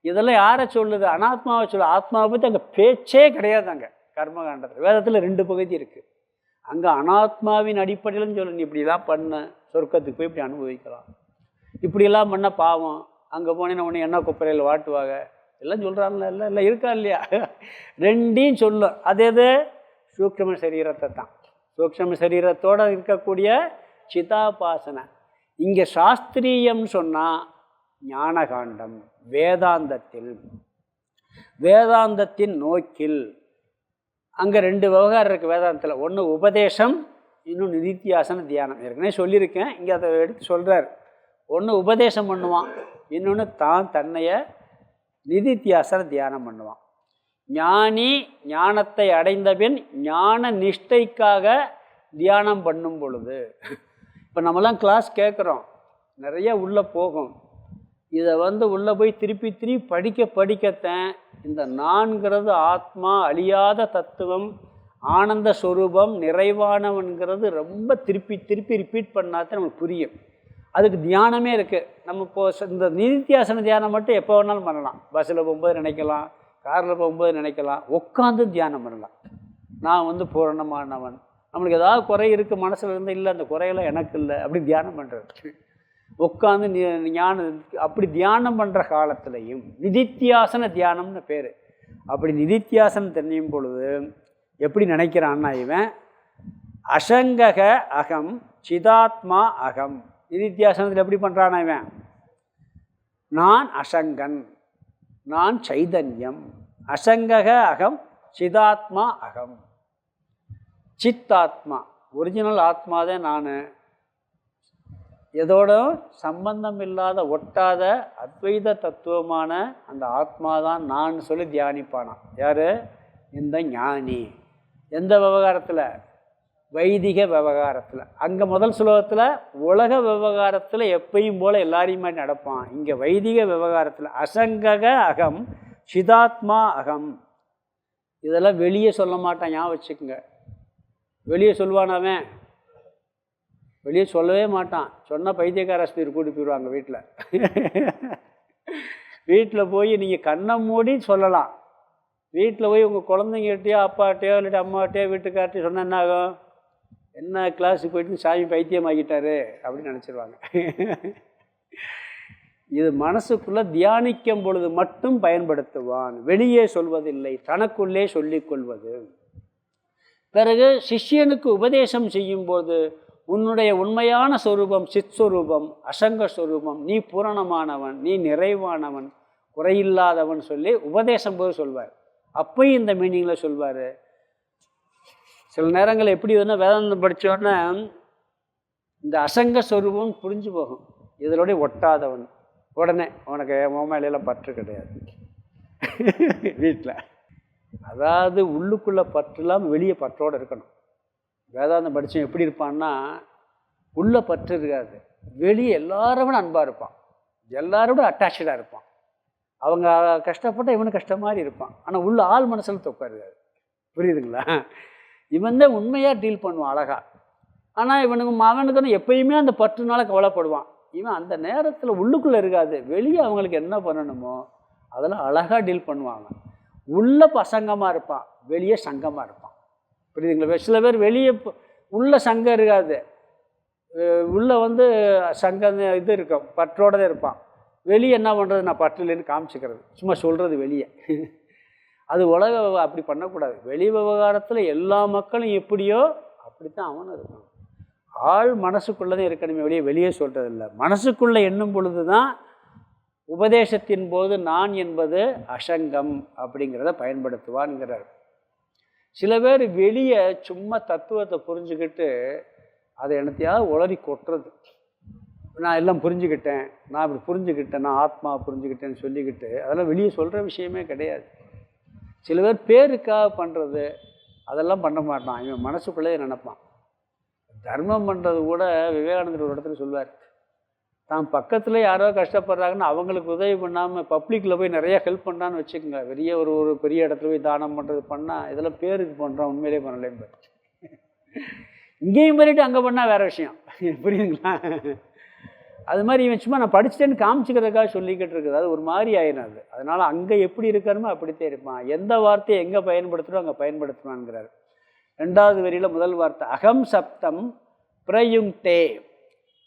இதெல்லாம் யாரை சொல்லுது, அனாத்மாவை சொல்லு. ஆத்மாவை பற்றி அங்கே பேச்சே கிடையாது. அங்கே கர்மகாண்டத்தில் வேதத்தில் 2 பகுதி இருக்குது. அங்கே அனாத்மாவின் அடிப்படையிலும் சொல்லு, நீ இப்படிலாம் பண்ண சொர்க்கத்துக்கு போய் இப்படி அனுபவிக்கலாம், இப்படியெல்லாம் பண்ண பாவம், அங்கே போனேன்னு உடனே என்ன குப்பரையில் வாட்டுவாங்க, எல்லாம் சொல்கிறாங்களா, இல்லை இருக்கா இல்லையா, 2ஐயும் சொல்லும். அது எது, சூக்ஷ்ம சரீரத்தை தான். சூக்ஷ்ம சரீரத்தோடு இருக்கக்கூடிய சிதாபாசனை. இங்கே சாஸ்திரியம்னு சொன்னால் ஞானகாண்டம், வேதாந்தத்தின் நோக்கில். அங்கே 2 விவகாரம் இருக்குது வேதாந்தத்தில். ஒன்று உபதேசம், இன்னும் நிதித்தியாசன தியானம். ஏற்கனவே சொல்லியிருக்கேன், இங்கே அதை எடுத்து சொல்கிறார். ஒன்று உபதேசம் பண்ணுவான், இன்னொன்று தன்னைய நிதித்தியாசன தியானம் பண்ணுவான். ஞானி ஞானத்தை அடைந்தபின் ஞான நிஷ்டைக்காக தியானம் பண்ணும் பொழுது, இப்போ நம்மலாம் கிளாஸ் கேட்குறோம், நிறைய உள்ளே போகும். இதை உள்ளே போய் திருப்பி படிக்கத்தான் இந்த நான்கிறது ஆத்மா, அழியாத தத்துவம், ஆனந்த ஸ்வரூபம், நிறைவானவன்கிறது ரொம்ப திருப்பி ரிப்பீட் பண்ணாதான் நமக்கு புரியும். அதுக்கு தியானமே இருக்குது. நம்ம இப்போது இந்த நிதித்தியாசன தியானம் மட்டும் எப்போ வேணாலும் பண்ணலாம். பஸ்ஸில் போகும்போது நினைக்கலாம், காரில் போகும்போது நினைக்கலாம், உட்காந்து தியானம் பண்ணலாம். நான் பூரணமானவன், நம்மளுக்கு ஏதாவது குறை இருக்குது மனசில் இருந்து, இல்லை அந்த குறையெல்லாம் எனக்கு இல்லை, அப்படி தியானம் பண்ணுறது. உட்காந்து ஞானம் அப்படி தியானம் பண்ணுற காலத்துலையும் நிதித்தியாசன தியானம்னு பேர். அப்படி நிதித்தியாசனம் தெரியும் பொழுது எப்படி நினைக்கிறான்னா, இவன் அசங்கக அகம் சிதாத்மா அகம். நிதித்தியாசனத்தில் எப்படி பண்ணுறானா இவன், நான் அசங்கன், நான் சைதன்யம், அசங்கக அகம் சிதாத்மா அகம். சித்தாத்மா ஒரிஜினல் ஆத்மாதான் நான், எதோட சம்பந்தம் இல்லாத ஒட்டாத அத்வைத தத்துவமான அந்த ஆத்மாதான் நான் சொல்லி தியானிப்பானான். யார், இந்த ஞானி. எந்த விவகாரத்தில், வைதிக விவகாரத்தில். அங்கே முதல் ஸ்லோகத்தில் உலக விவகாரத்தில் எப்பயும் போல் எல்லாரையுமே நடப்பான். இங்கே வைதிக விவகாரத்தில் அசங்கக அகம் சிதாத்மா அகம். இதெல்லாம் வெளியே சொல்ல மாட்டான், ஞாபகம் வச்சுக்கோங்க. வெளியே சொல்லுவானாவன், வெளியே சொல்லவே மாட்டான். சொன்னால் பைத்தியக்கார ஆஸ்பத்திரி கூட்டி போயிடுவாங்க வீட்டில். வீட்டில் போய் நீங்கள் கண்ணை மூடி சொல்லலாம். வீட்டில் போய் உங்கள் குழந்தைங்கிட்டயோ அப்பாட்டையோ இல்லாட்டி அம்மாட்டையோ வீட்டுக்கார்ட்டையோ சொன்னால் என்ன ஆகும், என்ன கிளாஸுக்கு போயிட்டு சாமி பைத்தியம் ஆகிட்டாரு அப்படின்னு நினச்சிருவாங்க. இது மனசுக்குள்ளே தியானிக்கும் பொழுது மட்டும் பயன்படுத்துவான், வெளியே சொல்வதில்லை, தனக்குள்ளே சொல்லிக்கொள்வது. பிறகு சிஷ்யனுக்கு உபதேசம் செய்யும்போது உன்னுடைய உண்மையான ஸ்வரூபம் சித் ஸ்வரூபம், அசங்க ஸ்வரூபம், நீ பூரணமானவன், நீ நிறைவானவன், குறையில்லாதவன் சொல்லி உபதேசம் போது சொல்வார். அப்பயும் இந்த மீனிங்கில் சொல்வார். சில நேரங்கள் எப்படி வேதாந்தம் படித்தோடனே இந்த அசங்க ஸ்வரூபம் புரிஞ்சு போகும். இதோடய ஒட்டாதவன், உடனே உனக்கு மேலையெல்லாம் பற்று கிடையாது வீட்டில். அதாவது உள்ளுக்குள்ளே பற்றுலாம் வெளியே பற்றோடு இருக்கணும். வேதாந்தம் படித்தவன் எப்படி இருப்பான்னா, உள்ளே பற்று இருக்காது, வெளியே எல்லாரோட அன்பாக இருப்பான், எல்லாரோட அட்டாச்சாக இருப்பான். அவங்க கஷ்டப்பட்டால் இவனு கஷ்டம் மாதிரி இருப்பான், ஆனால் உள்ள ஆள் மனசில் தொக்கா இருக்காது. புரியுதுங்களா? இவன் தான் உண்மையாக டீல் பண்ணுவான் அழகா. ஆனால் அவனுக்கு எப்பயுமே அந்த பற்றுனால கவலைப்படுவான். இவன் அந்த நேரத்தில் உள்ளுக்குள்ளே இருக்காது, வெளியே அவங்களுக்கு என்ன பண்ணணுமோ அதெல்லாம் அழகாக டீல் பண்ணுவாங்க. உள்ள பசங்கமாக இருப்பான், வெளியே சங்கமாக இருப்பான். புரியுதுங்களா? சில பேர் வெளியே உள்ள சங்கம் இருக்காது, உள்ளே சங்கம் இது இருக்கும், பற்றோடு தான் இருப்பான். வெளியே என்ன பண்ணுறது, நான் பற்று இல்லைன்னு காமிச்சிக்கிறது, சும்மா சொல்கிறது வெளியே. அது உலக அப்படி பண்ணக்கூடாது. வெளி விவகாரத்தில் எல்லா மக்களும் எப்படியோ அப்படித்தான் அவனும் இருக்கணும். ஆள் மனசுக்குள்ளே இருக்கணுமே வெளியே வெளியே சொல்கிறதில்ல. மனசுக்குள்ளே எண்ணும் பொழுது தான் உபதேசத்தின் போது நான் என்பது அசங்கம் அப்படிங்கிறத பயன்படுத்துவான்ங்கிறார். சில பேர் வெளியே சும்மா தத்துவத்தை புரிஞ்சுக்கிட்டு அதை என்னத்தையாவது உளறி கொட்டுறது. நான் எல்லாம் புரிஞ்சுக்கிட்டேன், நான் இப்படி புரிஞ்சுக்கிட்டேன், நான் ஆத்மா புரிஞ்சுக்கிட்டேன்னு சொல்லிக்கிட்டு அதெல்லாம் வெளியே சொல்கிற விஷயமே கிடையாது. சில பேர் பேருக்காக பண்ணுறது அதெல்லாம் பண்ண மாட்டான். இவன் மனசுக்குள்ளேயே நினைப்பான். தர்மம் பண்ணுறது கூட விவேகானந்தர் ஒரு இடத்துல சொல்லுவார், தான் பக்கத்தில் யாரோ கஷ்டப்படுறாங்கன்னு அவங்களுக்கு உதவி பண்ணாமல் பப்ளிக்கில் போய் நிறையா ஹெல்ப் பண்ணான்னு வச்சுக்கோங்க. ஒரு பெரிய இடத்துல போய் தானம் பண்ணுறது பண்ணால் இதெல்லாம் பேருக்கு பண்ணுறான், உண்மையிலே பண்ணலேன்னு. இங்கேயும் பண்ணிவிட்டு அங்கே பண்ணால் வேறு விஷயம், புரியுதுங்களா? அது மாதிரி இவன் சும்மா நான் படிச்சுட்டேன்னு காமிச்சிக்கிறதுக்காக சொல்லிக்கிட்டு இருக்குது. அது ஒரு மாதிரி ஆயிடும் அது. அதனால் அங்கே எப்படி இருக்கணுமோ அப்படித்தான் இருப்பான். எந்த வார்த்தையை எங்கே பயன்படுத்துகிறோம் அங்கே பயன்படுத்துவான்ங்கிறார். 2வது வரியில் முதல் வார்த்தை அகம் சப்தம் பிரயுங்க்தே,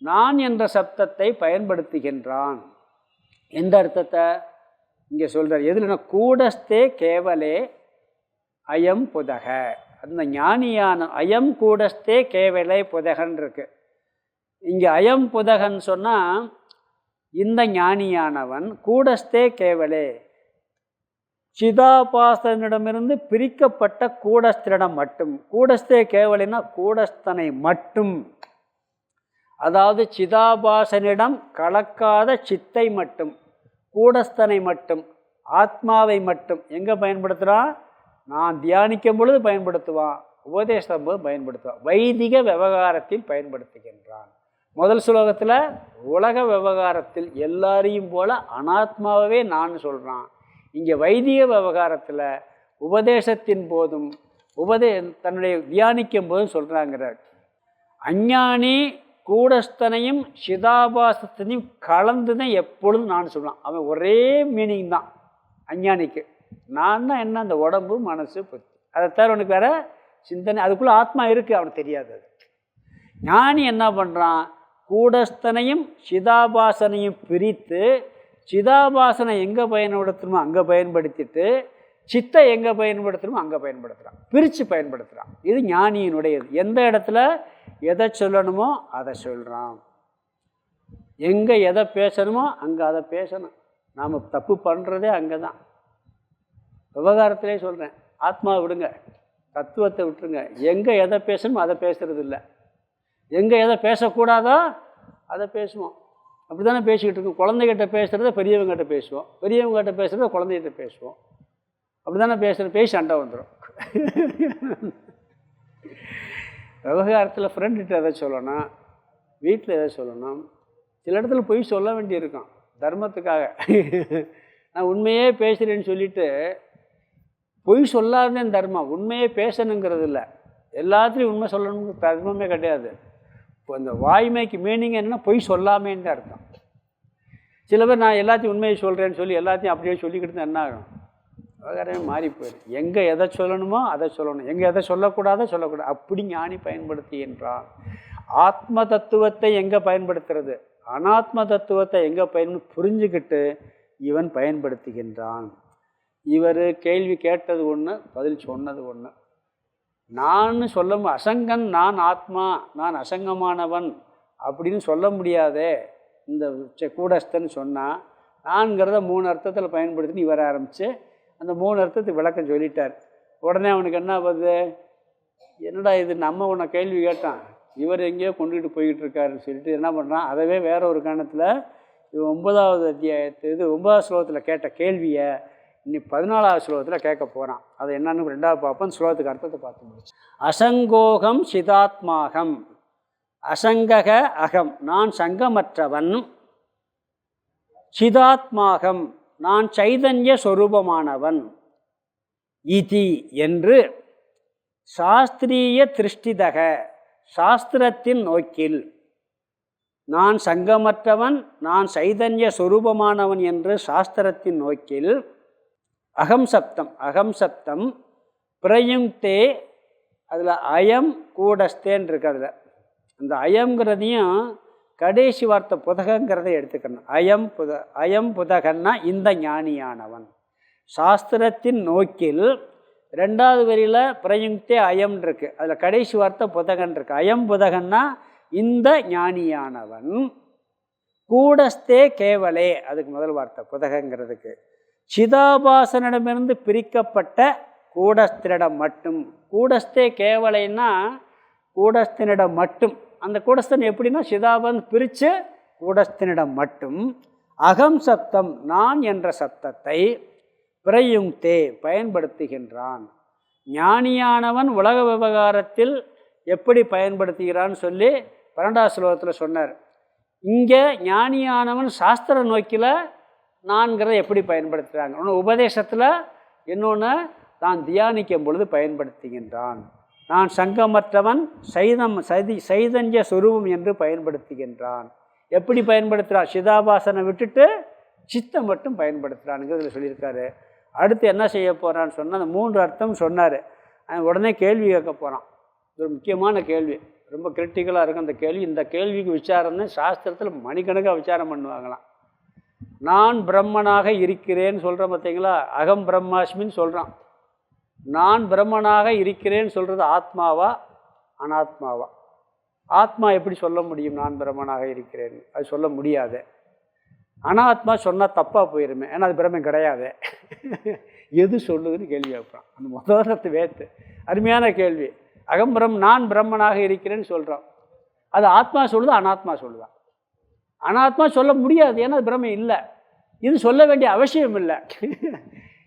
நான் என்ற சப்தத்தை பயன்படுத்துகின்றான். எந்த அர்த்தத்தை இங்கே சொல்கிறார்? எதுலன்னா கூடஸ்தே கேவலே அயம் புதக. அந்த ஞானியான அயம் கூடஸ்தே கேவலே புதகன் இருக்கு. இங்கே அயம் புதகன் சொன்னால் இந்த ஞானியானவன் கூடஸ்தே கேவலே சிதாபாசனிடமிருந்து பிரிக்கப்பட்ட கூடஸ்தனிடம் மட்டும். கூடஸ்தே கேவலினா கூடஸ்தனை மட்டும், அதாவது சிதாபாசனிடம் கலக்காத சித்தை மட்டும், கூடஸ்தனை மட்டும், ஆத்மாவை மட்டும் எங்கே பயன்படுத்துகிறான்? நான் தியானிக்கும் பொழுது பயன்படுத்துவான், உபதேசம் போது பயன்படுத்துவான், வைதிக விவகாரத்தில் பயன்படுத்துகின்றான். முதல் ஸ்லோகத்தில் உலக விவகாரத்தில் எல்லாரையும் போல அனாத்மாவே நான் சொல்கிறான். இங்கே வைதிக விவகாரத்தில் உபதேசத்தின் போதும் தன்னுடைய தியானிக்கும் போதும் சொல்கிறாங்கிறார். அஞ்ஞானி கூடஸ்தனையும் சிதாபாசத்தையும் கலந்து தான் எப்பொழுதும் நான் சொல்லலாம். அவன் ஒரே மீனிங் தான் அஞ்ஞானிக்கு. நான் தான் என்ன, அந்த உடம்பு மனசு புத்தி, அதை தவிர அவனுக்கு வேறு சிந்தனை, அதுக்குள்ளே ஆத்மா இருக்குது அவனுக்கு தெரியாது. அது ஞானி என்ன பண்ணுறான்? கூடஸ்தனையும் சிதாபாசனையும் பிரித்து சிதாபாசனை எங்கே பயன்படுத்தணுமோ அங்கே பயன்படுத்திட்டு சித்தை எங்கே பயன்படுத்தணுமோ அங்கே பயன்படுத்துகிறான், பிரித்து பயன்படுத்துகிறான். இது ஞானியினுடையது. எந்த இடத்துல எதை சொல்லணுமோ அதை சொல்கிறான், எங்கே எதை பேசணுமோ அங்கே அதை பேசணும். நாம் தப்பு பண்ணுறதே அங்கே தான். விவகாரத்திலே சொல்கிறேன், ஆத்மாவை விடுங்க, தத்துவத்தை விட்டுருங்க. எங்கே எதை பேசணுமோ அதை பேசுகிறது இல்லை, எங்கே எதை பேசக்கூடாதோ அதை பேசுவோம். அப்படி தானே பேசிக்கிட்டு இருக்கோம். குழந்தைகிட்ட பேசுகிறத பெரியவங்ககிட்ட பேசுவோம், பெரியவங்ககிட்ட பேசுகிறத குழந்தைகிட்ட பேசுவோம். அப்படி தானே பேசி சண்டை வந்துடும். விவகாரத்தில் ஃப்ரெண்டுகிட்ட எதை சொல்லணும், வீட்டில் எதை சொல்லணும், சில இடத்துல போய் சொல்ல வேண்டியிருக்கான் தர்மத்துக்காக. நான் உண்மையே பேசுகிறேன்னு சொல்லிவிட்டு பொய் சொல்லாதே தர்மம். உண்மையே பேசணுங்கிறது இல்லை, எல்லாத்துலேயும் உண்மை சொல்லணுங்கிற தர்மமே கிடையாது. இப்போ அந்த வாய்மைக்கு மீனிங் என்னன்னா பொய் சொல்லாமேன்னு தான் அர்த்தம். சில பேர் நான் எல்லாத்தையும் உண்மையை சொல்கிறேன்னு சொல்லி எல்லாத்தையும் அப்படியே சொல்லிக்கிட்டு தான் என்ன ஆகும், விவகாரமே மாறி போயிடும். எங்கே எதை சொல்லணுமோ அதை சொல்லணும், எங்கே எதை சொல்லக்கூடாதோ சொல்லக்கூடாது. அப்படி ஞானி பயன்படுத்துகின்றான். ஆத்ம தத்துவத்தை எங்கே பயன்படுத்துறது, அனாத்ம தத்துவத்தை எங்கே புரிஞ்சுக்கிட்டு இவன் பயன்படுத்துகின்றான். இவர் கேள்வி கேட்டது ஒன்று, பதில் சொன்னது ஒன்று. நான் சொல்ல அசங்கன், நான் ஆத்மா, நான் அசங்கமானவன் அப்படின்னு சொல்ல முடியாதே இந்த கூடஸ்தன்னு சொன்னால். நான்கிறத 3 அர்த்தத்தில் பயன்படுத்தின்னு இவர் ஆரம்பித்து அந்த 3 அர்த்தத்துக்கு விளக்கம் சொல்லிட்டார். உடனே அவனுக்கு என்ன வருது, என்னடா இது, நம்ம உன்னை கேள்வி கேட்டான், இவர் எங்கேயோ கொண்டுகிட்டு போய்கிட்டு இருக்காருன்னு சொல்லிட்டு என்ன பண்ணுறான், அதவே வேற ஒரு காரணத்தில் இவன் 9வது அத்தியாயத்து 9வது ஸ்லோகத்தில் கேட்ட கேள்வியை இன்னி 14வது ஸ்லோகத்தில் கேட்க போகிறான். அது என்னன்னு 2வது பார்ப்போம். ஸ்லோகத்துக்கு அர்த்தத்தை பார்த்து முடிச்சு. அசங்கோகம் சிதாத்மாகம், அசங்கக அகம், நான் சங்கமற்றவன், சிதாத்மாகம், நான் சைதன்ய சொரூபமானவன், இதி என்று சாஸ்திரிய திருஷ்டிதக, சாஸ்திரத்தின் நோக்கில் நான் சங்கமற்றவன், நான் சைதன்ய சொரூபமானவன் என்று சாஸ்திரத்தின் நோக்கில் அகம் சப்தம், அகம் சப்தம் பிரயுங்க்தே, அதில் அயம் கூடஸ்தேன்னு இருக்கு. அதில் அந்த அயம்ங்கிறதையும் கடைசி வார்த்தை புதகங்கிறத எடுத்துக்கணும். அயம் புதகன்னா இந்த ஞானியானவன். சாஸ்திரத்தின் நோக்கில் ரெண்டாவது வரியில் பிரயுக்தே அயம் இருக்கு, அதில் கடைசி வார்த்தை புதகன் இருக்கு. அயம் புதகன்னா இந்த ஞானியானவன், கூடஸ்தே கேவலே அதுக்கு முதல் வார்த்தை புதகங்கிறதுக்கு, சிதாபாசனிடமிருந்து பிரிக்கப்பட்ட கூடஸ்தனிடம் மட்டும். கூடஸ்தே கேவலைன்னா கூடஸ்தனிடம் மட்டும். அந்த கூடஸ்தன் எப்படின்னா சிதாபன் பிரித்து கூடஸ்தனிடம் மட்டும் அகம் சப்தம் நான் என்ற சப்தத்தை பிரயுக்தே பயன்படுத்துகின்றான். ஞானியானவன் உலக விவகாரத்தில் எப்படி பயன்படுத்துகிறான்னு சொல்லி 12வது ஸ்லோகத்தில் சொன்னார். இங்கே ஞானியானவன் சாஸ்திர நோக்கில் நான்கிறத எப்படி பயன்படுத்துகிறாங்க, ஒன்று உபதேசத்தில், இன்னொன்று தான் தியானிக்கும் பொழுது பயன்படுத்துகின்றான். நான் சங்கமற்றவன் சைதன்ய சுரூபம் என்று பயன்படுத்துகின்றான். எப்படி பயன்படுத்துகிறான், சிதாபாசனை விட்டுட்டு சித்தம் மட்டும் பயன்படுத்துகிறானுங்கிறதுல சொல்லியிருக்காரு. அடுத்து என்ன செய்ய போகிறான்னு சொன்னால் அந்த 3 அர்த்தம் சொன்னார். உடனே கேள்வி கேட்க போகிறான். ஒரு முக்கியமான கேள்வி, ரொம்ப கிரிட்டிக்கலாக இருக்கும் அந்த கேள்வி. இந்த கேள்விக்கு விசாரம் தான் சாஸ்திரத்தில் மணிக்கணக்காக விசாரம் பண்ணுவாங்களாம். நான் பிரம்மனாக இருக்கிறேன்னு சொல்கிறேன் பார்த்தீங்களா, அகம் பிரம்மாஸ்மின்னு சொல்கிறான். நான் பிரம்மனாக இருக்கிறேன்னு சொல்கிறது ஆத்மாவா அனாத்மாவா? ஆத்மா எப்படி சொல்ல முடியும் நான் பிரம்மனாக இருக்கிறேன்னு? அது சொல்ல முடியாது. அனாத்மா சொன்னால் தப்பாக போயிருமே, ஏன்னா அது பிரம்மன் கிடையாது. எது சொல்லுதுன்னு கேள்வி வைப்பான். அந்த முதலத்தை வேத்து அருமையான கேள்வி. நான் பிரம்மனாக இருக்கிறேன்னு சொல்கிறோம், அது ஆத்மா சொல்லுது அனாத்மா சொல்லுதான்? அனாத்மா சொல்ல முடியாது, ஏன்னா அது பிரம்மன் இல்லை. இது சொல்ல வேண்டிய அவசியம் இல்லை.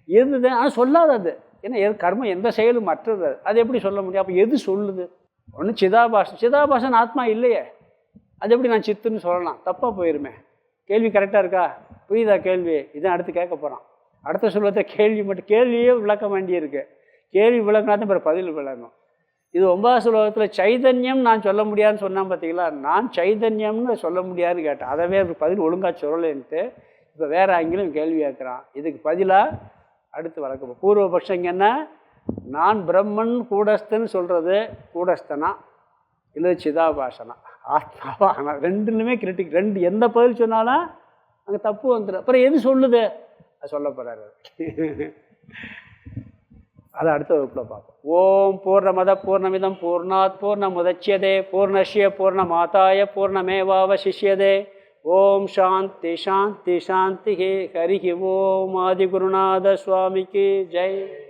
எதுதான் ஆனால் சொல்லாதது, ஏன்னா கர்மம் எந்த செயலும் மற்றது, அது எப்படி சொல்ல முடியும்? அப்போ எது சொல்லுது? ஒன்று சிதாபாசன் ஆத்மா இல்லையே, அது எப்படி நான் சித்துன்னு சொல்லலாம்? தப்பாக போயிருமே. கேள்வி கரெக்டாக இருக்கா? புரியுதா கேள்வி? இதான் அடுத்து கேட்க போகிறான். அடுத்த சொல்வத்தை கேள்வி மட்டும், கேள்வியே விளக்க வேண்டியிருக்கு. கேள்வி விளக்கினா தான் பிறகு பதில் விளங்கும். இது 9வது ஸ்லோகத்தில் சைதன்யம் நான் சொல்ல முடியாதுன்னு சொன்னான் பார்த்தீங்களா, நான் சைதன்யம்னு சொல்ல முடியாதுன்னு கேட்டேன். அதவே பதில் ஒழுங்காக சொல்லலைன்ட்டு இப்போ வேறு ஆங்கிலும் கேள்வி கேட்குறான். இதுக்கு பதிலாக அடுத்து வளர்க்க பூர்வபக்ஷம் இங்கே என்ன, நான் பிரம்மன் கூடஸ்தன்னு சொல்கிறது கூடஸ்தனா இல்லை சிதாபாசனா ஆத்மாவா? ஆனால் ரெண்டுலுமே கிரிட்டிக். எந்த பதில் சொன்னாலும் அங்கே தப்பு வந்துடும். அப்புறம் எது சொல்லுது? அது சொல்ல போகிறாரு. அதை அடுத்த வகுப்பில் பார்ப்போம். ஓம் பூர்ணமத பூர்ணமிதம் பூர்ணாத் பூர்ணமுதச்யதே பூர்ணஸ்ய பூர்ணமாதாய பூர்ணமேவாவசிஷ்யதே. ஓம் சாந்தி சாந்தி சாந்தி. ஹரி ஓம். ஆதிகுருநாத சுவாமிக்கு ஜெய்.